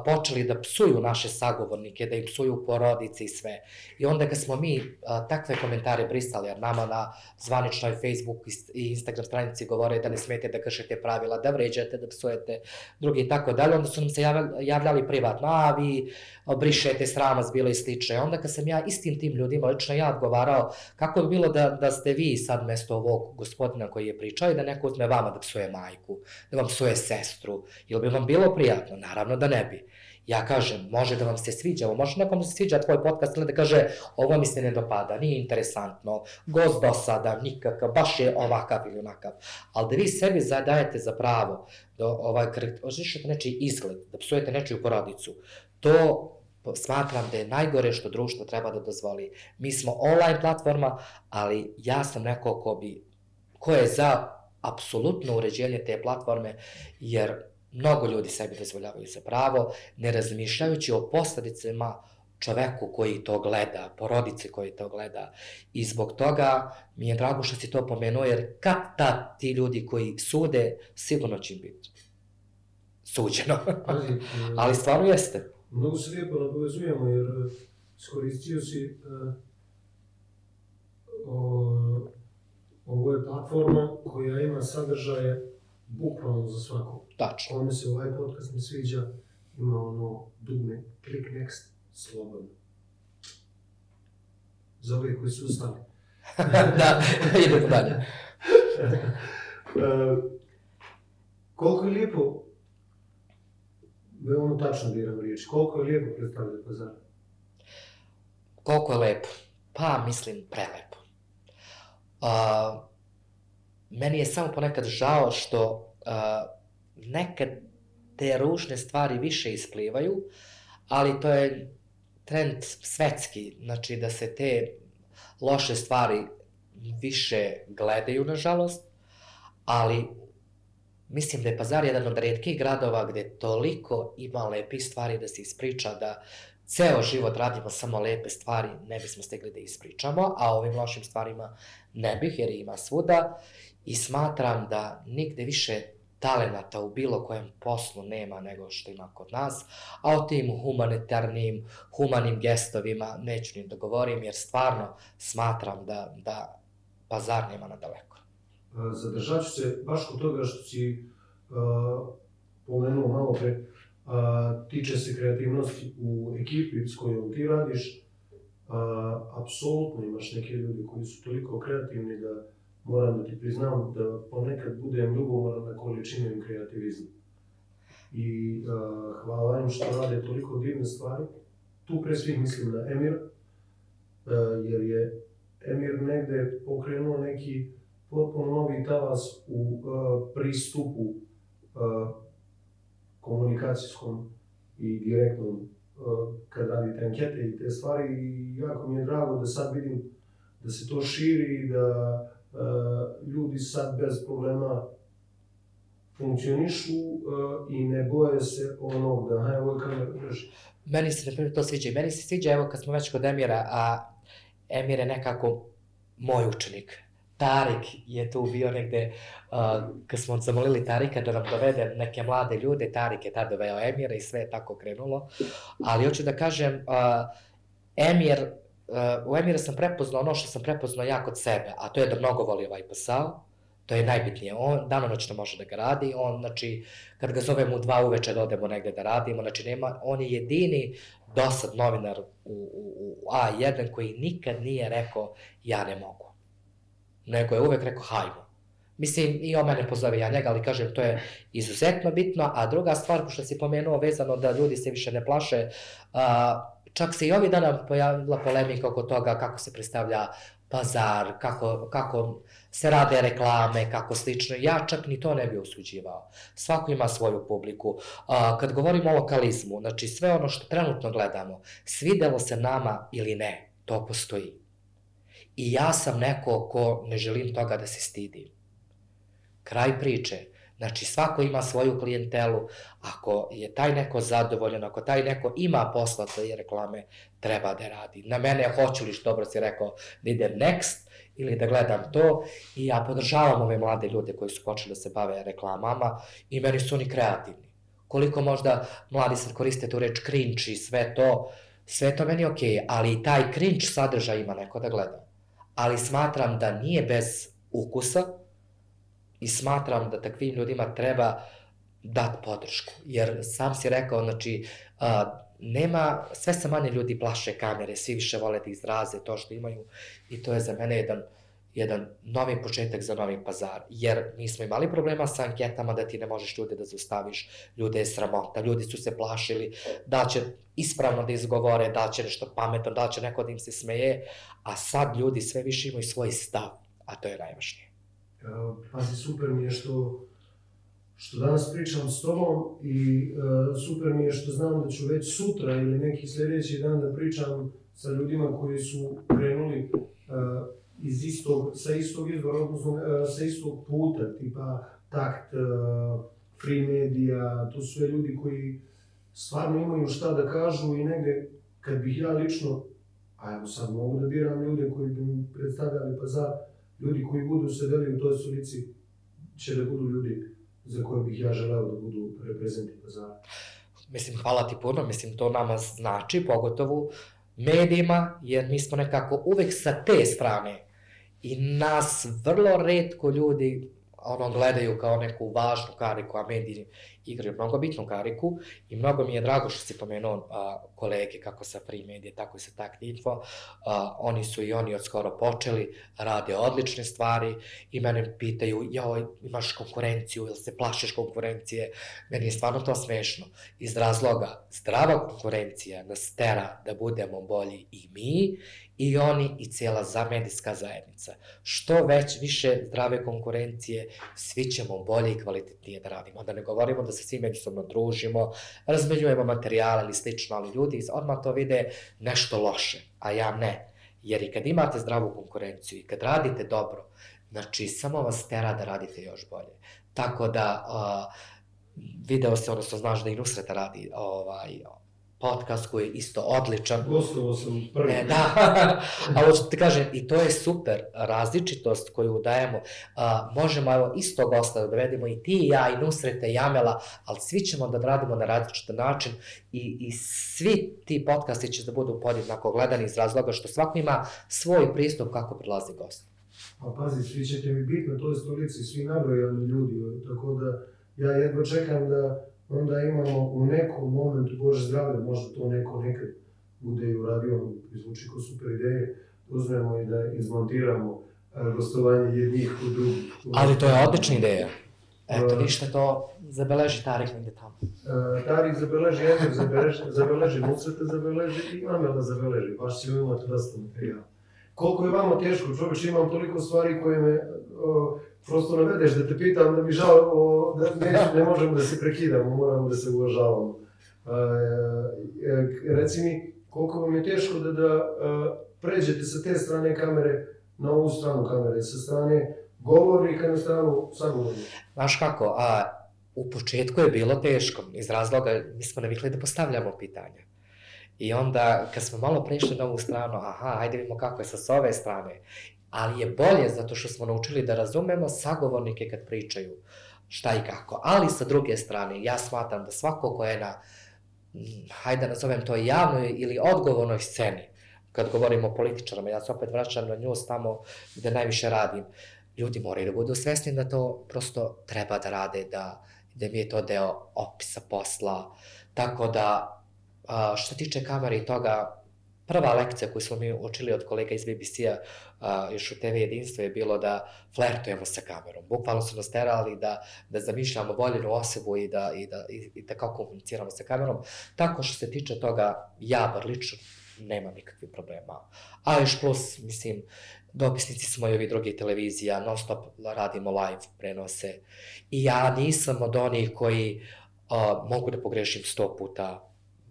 Speaker 2: počeli da psuju naše sagovornike, da im psuju porodice i sve. I onda kad smo mi takve komentare brisali, jer nama na zvaničnoj Facebook i Instagram stranici govore da ne smete da kršite pravila, da vređate, da psujete drugi i tako dalje, onda su nam se javljali privatno, a vi brišete, sram vas bilo i slično. Onda kad sam ja istim tim ljudima, lično ja odgovarao, kako bi bilo da ste vi sad mesto ovog gospodina koji je pričao i da neko uzme vama da psuje majku, da vam psuje sestru, ili bi vam bilo prijatno? Naravno da ne bi. Ja kažem, može da vam se sviđa, može nekom da se sviđa tvoj podcast ili da kaže ovo mi se ne dopada, nije interesantno, gost dosadan, nikakav, baš je ovakav ili onakav. Ali da vi sebi dajete za pravo da karakterišete nečiji izgled, da psujete nečiju porodicu, to smatram da je najgore što društvo treba da dozvoli. Mi smo online platforma, ali ja sam neko ko je za apsolutno uređenje te platforme, jer mnogo ljudi sebi dozvoljavaju za pravo, ne razmišljajući o posledicama čoveku koji to gleda, porodici koji to gleda. I zbog toga mi je drago što si to pomenuo, jer kad ti ljudi koji sude, sigurno će im biti suđeno. Ali stvarno jeste.
Speaker 3: Mnogo se lijepo napovezujemo, jer iskoristio si ovo je platforma koja ima sadržaje bukvalno za svakog.
Speaker 2: Tačno.
Speaker 3: Kome se ovaj podcast ne sviđa, ima ono dugme, click next, slobodno. Za ove koji su ustali.
Speaker 2: Da, idemo dalje.
Speaker 3: Koliko je lijepo, veoma tačno biram riječ, koliko je lijepo predstavljati Pazar?
Speaker 2: Koliko je lepo? Pa, mislim, prelepo. Meni je samo ponekad žao što nekad te ružne stvari više isplivaju, ali to je trend svetski, znači da se te loše stvari više gledaju, nažalost, ali mislim da je Pazar jedan od retkih gradova gde toliko ima lepih stvari da se ispriča, da ceo život radimo samo lepe stvari, ne bismo stigli da ispričamo, a ovim lošim stvarima ne bih, jer ima svuda, i smatram da nigde više talenata u bilo kojem poslu nema nego što ima kod nas, a o tim humanim gestovima neću ni da govorim, jer stvarno smatram da Pazar nema nadaleko.
Speaker 3: Zadržat ću se baš kod toga što si pomenuo malo pre, tiče se kreativnosti u ekipi s kojom ti radiš. Apsolutno imaš neke ljudi koji su toliko kreativni da moram da ti priznam da ponekad budem ljubomoran na količinu im kreativizma. I hvala im što rade toliko divne stvari. Tu pre svih mislim na Emira, jer je Emir negde pokrenuo neki potpuno novi talas u pristupu komunikacijskom i direktnom kad radite ankete i te stvari i jako mi je drago da sad vidim da se to širi i da ljudi sad bez problema funkcionišu i ne boje se onog da hajde ovoj kameru drži.
Speaker 2: Meni se, na primjer, to sviđa. I meni se sviđa, evo, kad smo već kod Emira, a Emir je nekako moj učenik. Tarik je tu bio negde, kad smo zamolili Tarika da nam dovede neke mlade ljude, Tarik je tad doveo Emira i sve je tako krenulo. Ali hoću da kažem, u Emira sam prepoznao ono što sam prepoznao ja kod sebe, a to je da mnogo voli ovaj posao. To je najbitnije. On danonoćno može da ga radi, on, znači, kad ga zovemo u 2 uveče da odemo negde da radimo, znači, on je jedini dosad novinar u A1 koji nikad nije rekao ja ne mogu. Nego je uvek rekao hajmo. Mislim, i on mene pozove, ja njega, ali kažem, to je izuzetno bitno, a druga stvar, što si pomenuo vezano da ljudi se više ne plaše, čak se i ovih dana pojavila polemika oko toga kako se predstavlja pazar, kako se rade reklame, kako slično. Ja čak ni to ne bi osuđivao. Svako ima svoju publiku. Kad govorimo o lokalizmu, znači sve ono što trenutno gledamo, svidelo se nama ili ne, to postoji. I ja sam neko ko ne želim toga da se stidi. Kraj priče. Znači, svako ima svoju klijentelu, ako je taj neko zadovoljan, ako taj neko ima posla te reklame, treba da radi. Na mene hoću li, što dobro si rekao, da idem next ili da gledam to i ja podržavam ove mlade ljude koji su počeli da se bave reklamama i meni su oni kreativni. Koliko možda mladi sad koriste tu reč cringe i sve to meni je okej, ali i taj cringe sadržaj ima neko da gleda. Ali smatram da nije bez ukusa, i smatram da takvim ljudima treba dati podršku. Jer sam si rekao, znači, sve se manje ljudi plaše kamere, svi više vole da izraze to što imaju i to je za mene jedan novi početak za Novi Pazar. Jer mi smo imali problema sa anketama da ti ne možeš ljude da zaustaviš, ljude je sramota, ljudi su se plašili da će ispravno da izgovore, da će nešto pametno, da će neko da im se smeje, a sad ljudi sve više imaju svoj stav, a to je najvažnije.
Speaker 3: Pazi, super mi je što danas pričam s tobom i super mi je što znam da ću već sutra ili neki sljedeći dan da pričam sa ljudima koji su krenuli sa istog izvora, odnosno sa istog puta, tipa Takt, Free Media, to su sve ljudi koji stvarno imaju šta da kažu i negde kad bih ja lično, a evo sad mogu da biram ljude koji bi mi predstavljali Pazar, ljudi koji budu sedeli u toj stolici će da budu ljudi za koje bih ja želeo da budu reprezenti Pazara.
Speaker 2: Mislim, hvala ti puno, mislim, to nama znači, pogotovo medijima, jer mi smo nekako uvek sa te strane i nas vrlo retko ljudi gledaju kao neku važnu kariku, a mediji igraju mnogo bitnu kariku i mnogo mi je drago što si pomenuo kolege kako sa Free Media, tako i sa Takt Info. Oni su i oni od skoro počeli, rade odlične stvari i mene pitaju, joj, imaš konkurenciju ili se plašiš konkurencije? Meni je stvarno to smešno. Iz razloga, zdrava konkurencija nas tera da budemo bolji i mi, i oni i cijela medijska zajednica. Što više zdrave konkurencije, svi ćemo bolje i kvalitetnije da radimo. Da ne govorimo da se svi međusobno družimo, razmenjujemo materijale ili slično, ali ljudi odmah to vide nešto loše, a ja ne. Jer i kad imate zdravu konkurenciju i kad radite dobro, znači samo vas tera da radite još bolje. Tako da, video se, odnosno znaš da i Nusreta radi podcast koji je isto odličan.
Speaker 3: Gostovao sam prvi.
Speaker 2: Da, ali što ti kažem, i to je super različitost koju dajemo. Možemo evo isto gosta da dovedemo i ti i ja i Nusreta i Amela, ali svi ćemo da radimo na različit način i svi ti podcasti će da budu podjednako gledani iz razloga što svako ima svoj pristup kako prilazi gost.
Speaker 3: A pazi, svi ćete mi biti na toj stolici, svi nabrojani ljudi, tako da ja jedva čekam da onda imamo u nekom momentu, Bože zdravlje, možda to neko nekad bude i uradio, izvuči ko super ideje, uzmemo i da izmontiramo gostovanje jednih u drugih.
Speaker 2: Ali to je odlična ideja. Eto, ništa to zabeleži Tarik negde tamo.
Speaker 3: Tarik zabeleži, Emir zabeleži, Nusreta zabeleži i Amela zabeleži, baš ćemo imati dosta materijala. koliko je vama teško, čovječe, imam toliko stvari koje me prosto navedeš da te pitam da mi žao, da ne možemo da se prekidamo, moramo da se uvažavamo. Reci mi, koliko vam je teško da pređete sa te strane kamere na ovu stranu kamere, sa strane govornika na stranu sagovornika?
Speaker 2: Znaš kako, u početku je bilo teško, iz razloga mi smo navikli da postavljamo pitanja. I onda, kad smo malo prešli na ovu stranu, ajde vidimo kako je sa ove strane, ali je bolje zato što smo naučili da razumemo sagovornike kad pričaju šta i kako. Ali sa druge strane, ja smatram da svako ko je na, hajde nazovem to javnoj ili odgovornoj sceni, kad govorimo o političarima, ja se opet vraćam na news tamo gde najviše radim, ljudi moraju da budu svesni da to prosto treba da rade, da mi je to deo opisa posla, tako da što tiče kamere i toga, prva lekcija koju smo mi učili od kolega iz BBC-a još u TV jedinstvu je bilo da flertujemo sa kamerom. Bukvalno su nas terali da zamišljamo voljenu osobu i da kako komuniciramo sa kamerom. Tako što se tiče toga, ja bar lično nemam nikakvih problema. A još plus, mislim, dopisnici smo i ovi drugih televizija, non stop radimo live prenose. I ja nisam od onih koji mogu da pogrešim 100 puta,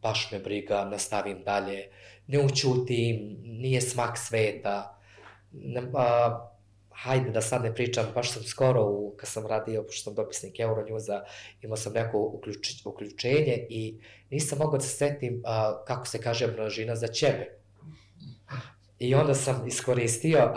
Speaker 2: baš me briga, nastavim dalje, ne ućutim, nije smak sveta. Hajde da sad ne pričam, baš sam skoro, kad sam radio, pošto sam dopisnik Euronewsa, imao sam neko uključenje i nisam mogao da se setim kako se kaže množina za ćebe. I onda sam iskoristio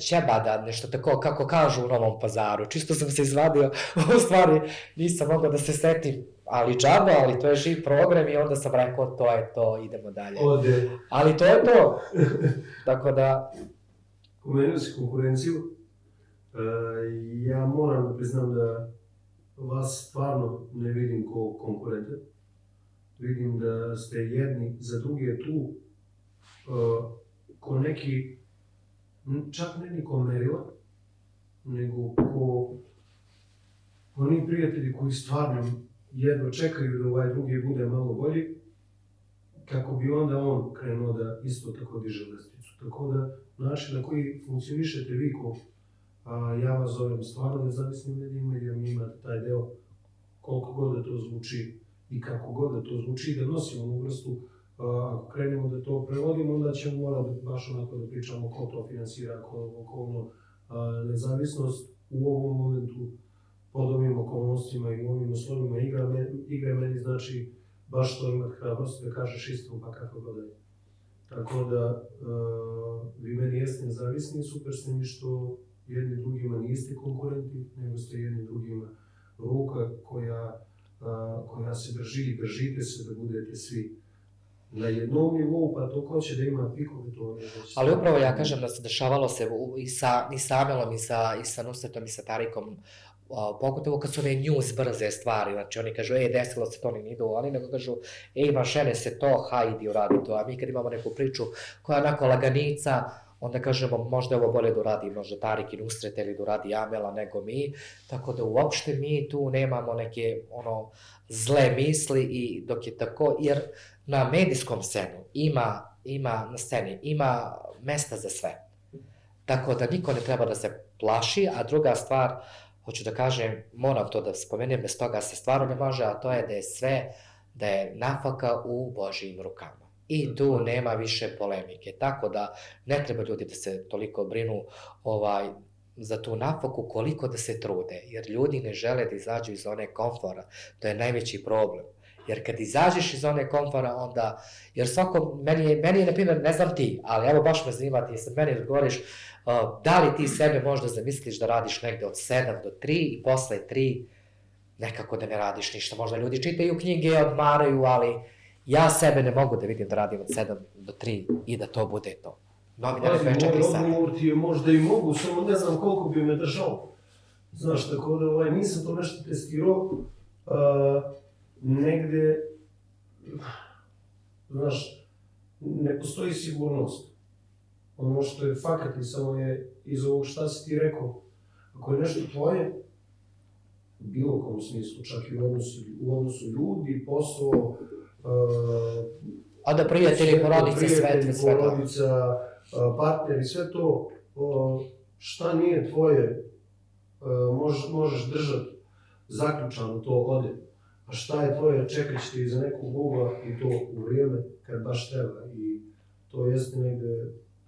Speaker 2: ćebada, nešto tako, kako kažu u Novom Pazaru. Čisto sam se izvadio, u stvari nisam mogao da se setim, ali džaba, ali to je živ program i onda sam rekao to je to, idemo dalje.
Speaker 3: Ode.
Speaker 2: Ali to je to. Tako da...
Speaker 3: Pomenuo si konkurenciju. Ja moram da priznam da vas stvarno ne vidim kao konkurente. Vidim da ste jedni za druge tu ko neki, čak ne niko merila, nego ko oni prijatelji koji stvarno jedno čekaju da ovaj drugi bude malo bolji, kako bi onda on krenuo da isto tako diže lestvicu. Tako da, način na koji funkcionišete vi ko, ja vas zovem stvarno nezavisnim medijima, jer mi imate taj deo koliko god da to zvuči i kako god da to zvuči, da nosimo ovu vrstu. Ako krenemo da to prevodimo, onda ćemo morati baš onako da pričamo ko to finansira, ko nezavisnost u ovom momentu pod ovim okolnostima i u ovim uslovima igre meni znači baš to imati hrabrost da kažeš istinu pa kako god je. Tako da vi meni jeste nezavisni, super ste mi što jedni drugima niste konkurenti, nego ste jedni drugima ruka koja se drži i držite se da budete svi na jednom nivou, pa to ko će da ima pikove, to je već...
Speaker 2: Ali upravo ja kažem da se dešavalo se i sa Amelom, i sa Nusretom, i sa Tarikom, pogotovo kad su ove news brze stvari, znači oni kažu, desilo se to, oni idu, oni nego kažu, mašene se to, idi uradi to, a mi kad imamo neku priču koja je onako laganica, onda kažemo možda je ovo bolje da uradi možda Tarik i Nusret ili da uradi Amela nego mi, tako da uopšte mi tu nemamo neke zle misli i dok je tako, jer na medijskom scenu ima mesta za sve. Tako da niko ne treba da se plaši, a druga stvar, hoću da kažem, moram to da spomenem, bez toga se stvarno ne može, a to je da je sve, da je nafaka u Božijim rukama. I tu nema više polemike, tako da ne treba ljudi da se toliko brinu za tu nafaku koliko da se trude, jer ljudi ne žele da izađu iz zone komfora, to je najveći problem. Jer kad izađeš iz zone komfora, onda, jer svako, meni je, na primjer, ne znam ti, ali evo baš me zanima ti, sad meni odgovoriš, da li ti sebe možda zamisliš da radiš negde od 7 do 3 i posle 3 nekako da ne radiš ništa. Možda ljudi čitaju knjige, odmaraju, ali ja sebe ne mogu da vidim da radim od 7 do 3 i da to bude to. Novinari 24 sata.
Speaker 3: Odgovor ti je možda i mogu, samo ne znam koliko bi me držao. Znaš, tako da nisam to nešto testirao. Negde, znaš, ne postoji sigurnost. Ono što je fakat i samo je iz ovog šta si ti rekao. Ako je nešto tvoje, u bilo kom smislu, čak i u odnosu ljudi, posao,
Speaker 2: A da prijatelji, porodice, sve to.
Speaker 3: porodica, partneri, sve to, šta nije tvoje, možeš držati zaključano, to ode. A šta je tvoje, čekat će ti iza nekog ugla i to u vrijeme kad baš treba. I to jeste negde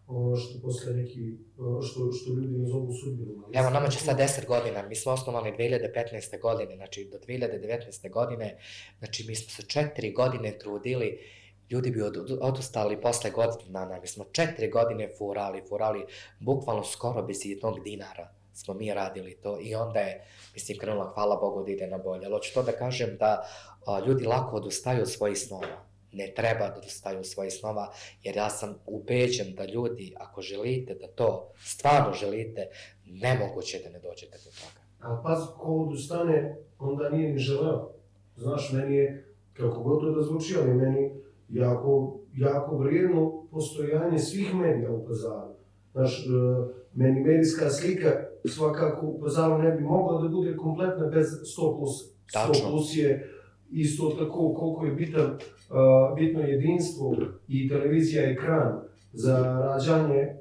Speaker 3: ono što posle neki, što ljudi ne zovu sudbinom.
Speaker 2: Evo, nama će sad 10 godina, mi smo osnovali 2015. godine, znači do 2019. godine, znači mi smo se 4 godine trudili, ljudi bi odustali posle godina dana, mi smo 4 godine furali, bukvalno skoro bez jednog dinara smo mi radili to i onda je, mislim, krenula, hvala Bogu, da ide na bolje. Ali hoću to da kažem da ljudi lako odustaju od svojih snova. Ne treba da odustaju od svojih snova, jer ja sam ubeđen da ljudi, ako želite da to stvarno želite, nemoguće da ne dođete do toga.
Speaker 3: A pazi, ko odustane, onda nije ni želeo. Znaš, meni je, kako god to da zvuči, ali meni jako vrijedno postojanje svih medija u Pazaru. Znaš, meni medijska slika svakako u Pazaru ne bi mogla da bude kompletna bez 100+. 100+ je isto tako koliko je bitno jedinstvo i televizija ekran za rađanje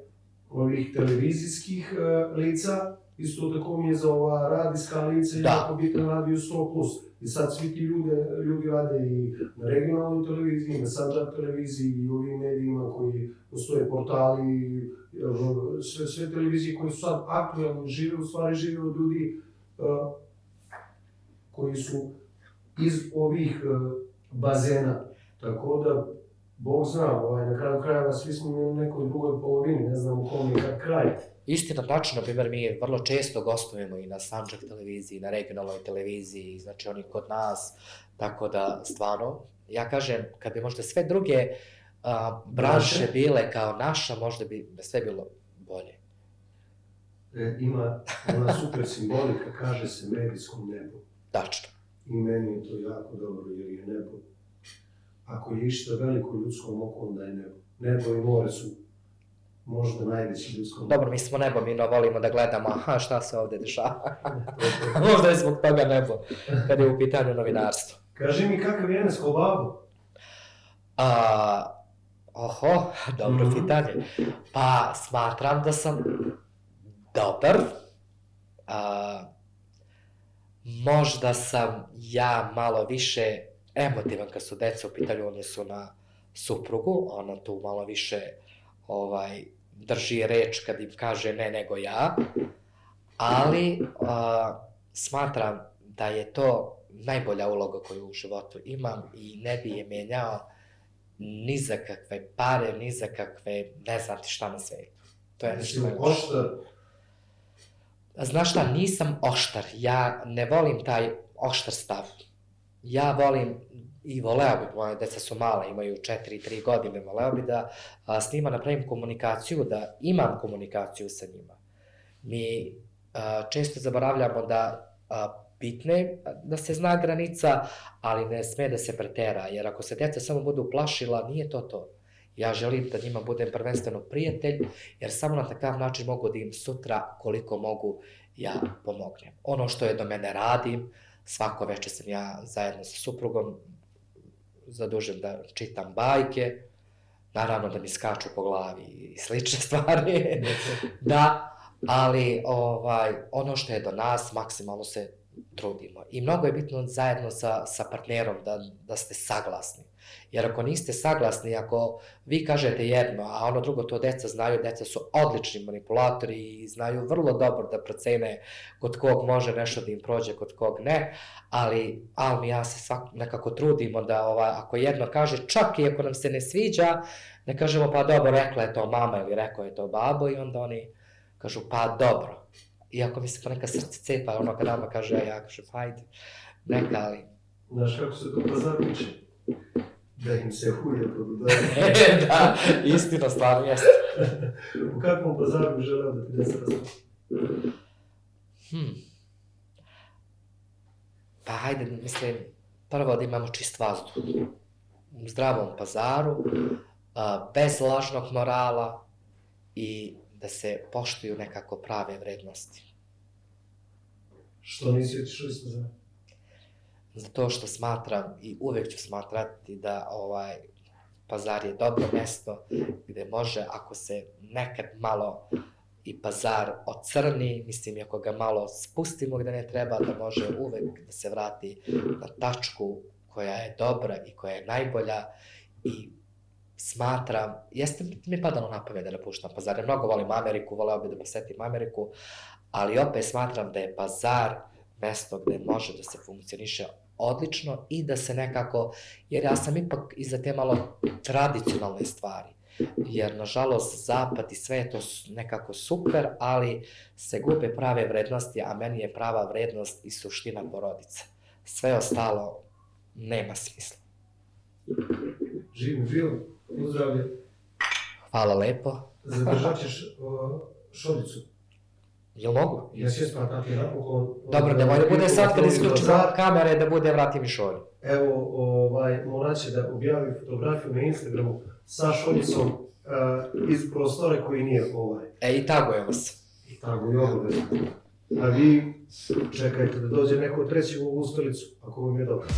Speaker 3: ovih televizijskih lica, isto tako mi je za ova radijska lica jako bitan radio 100+. I sad svi ti ljudi rade i na regionalnoj televiziji, na Sandžak televiziji i ovim medijima koji postoje, portali, sve televizije koje su sad aktualno žive, u stvari žive od ljudi koji su iz ovih bazena. Tako da, Bog zna, na kraju krajeva svi smo u nekoj drugoj polovini, ne znam u kom je kraj.
Speaker 2: Istina, tačno, na primjer, mi vrlo često gostujemo i na Sandžak televiziji, na regionalnoj televiziji, znači oni kod nas, tako da, stvarno, ja kažem, kad bi možda sve druge branše bile kao naša, možda bi sve bilo bolje.
Speaker 3: Ima ona super simbolika, kaže se medijskom nebu.
Speaker 2: Tačno.
Speaker 3: I meni je to jako dobro, jer je nebo. Ako je išta veliko ljudskom oku, onda je nebo. Nebo i more su možda najveći ljudskom oku.
Speaker 2: Dobro, mi smo nebo, mi volimo da gledamo, aha, šta se ovde dešava. Možda je zbog toga nebo, kada je u pitanju novinarstvo.
Speaker 3: Kaži mi, kakav je Enes Kolbabo?
Speaker 2: Dobro pitanje. Pa, smatram da sam dobar. Možda sam ja malo više emotivan kad su deca u pitanju, oni su na suprugu, ona tu malo više drži reč kad im kaže ne nego ja, ali smatram da je to najbolja uloga koju u životu imam i ne bi je menjao ni za kakve pare, ni za kakve ne znam ti šta na svetu. To je nešto
Speaker 3: oštar.
Speaker 2: Znaš šta, nisam oštar, ja ne volim taj oštar stav. Ja volim i voleo bi, moje deca su mala, imaju 4-3 godine, voleo bi da s njima napravim komunikaciju, da imam komunikaciju sa njima. Mi često zaboravljamo da bitne da se zna granica, ali ne sme da se pretera, jer ako se deca samo budu plašila, nije to to. Ja želim da njima budem prvenstveno prijatelj, jer samo na takav način mogu da im sutra, koliko mogu, ja pomognem. Ono što je do mene radim, svako večer sam ja zajedno sa suprugom zadužen da čitam bajke, naravno da mi skaču po glavi i slične stvari, da, ali ono što je do nas, maksimalno se trudimo. I mnogo je bitno zajedno sa partnerom da ste saglasni. Jer ako niste saglasni, ako vi kažete jedno, a ono drugo to deca znaju, deca su odlični manipulatori i znaju vrlo dobro da procene kod kog može nešto da im prođe, kod kog ne, ali ja se nekako trudimo da ako jedno kaže, čak i ako nam se ne sviđa, ne kažemo pa dobro, rekla je to mama ili rekao je to babo i onda oni kažu pa dobro. Iako mi se ponekad srce cepa, ono kad nama kaže, a ja kažem hajde, neka ali...
Speaker 3: Znaš kako se to Pazaruče? Da im se huje podudaju.
Speaker 2: Da, istina, stvarno jeste.
Speaker 3: U kakvom Pazaru bi želeo da ti deca rastu?
Speaker 2: Pa hajde, mislim, prvo da imamo čist vazduh. U zdravom Pazaru, bez lažnog morala i da se poštuju nekako prave vrednosti.
Speaker 3: Što nisi otišao iz Pazara?
Speaker 2: Zato što smatram i uvek ću smatrati da Pazar je dobro mjesto gdje može, ako se nekad malo i Pazar ocrni, mislim, i ako ga malo spustimo gdje ne treba, da može uvek da se vrati na tačku koja je dobra i koja je najbolja. I smatram, jeste mi padalo na pamet da napuštam Pazar, ja mnogo volim Ameriku, voleo bi da posetim Ameriku, ali opet smatram da je Pazar mjesto gdje može da se funkcioniše odlično i da se nekako, jer ja sam ipak i za te malo tradicionalne stvari, jer nažalost zapad i sve je to nekako super, ali se gube prave vrednosti, a meni je prava vrednost i suština porodice. Sve ostalo nema smisla.
Speaker 3: Živim bio, uzdravlje.
Speaker 2: Hvala lepo.
Speaker 3: Zadržat ćeš Šoljicu.
Speaker 2: Jel mogu?
Speaker 3: Ja se spratati napokon.
Speaker 2: Dobro, nemoj da bude sad kad isključimo kamere da bude vratim i Šolju.
Speaker 3: Evo, morat će da objavi fotografiju na Instagramu sa Šoljicom iz prostore koji nije ovaj.
Speaker 2: I tagujemo se.
Speaker 3: I tako je obavezno. A vi čekajte da dođe neko treći u ovu stolicu, ako vam je dobro.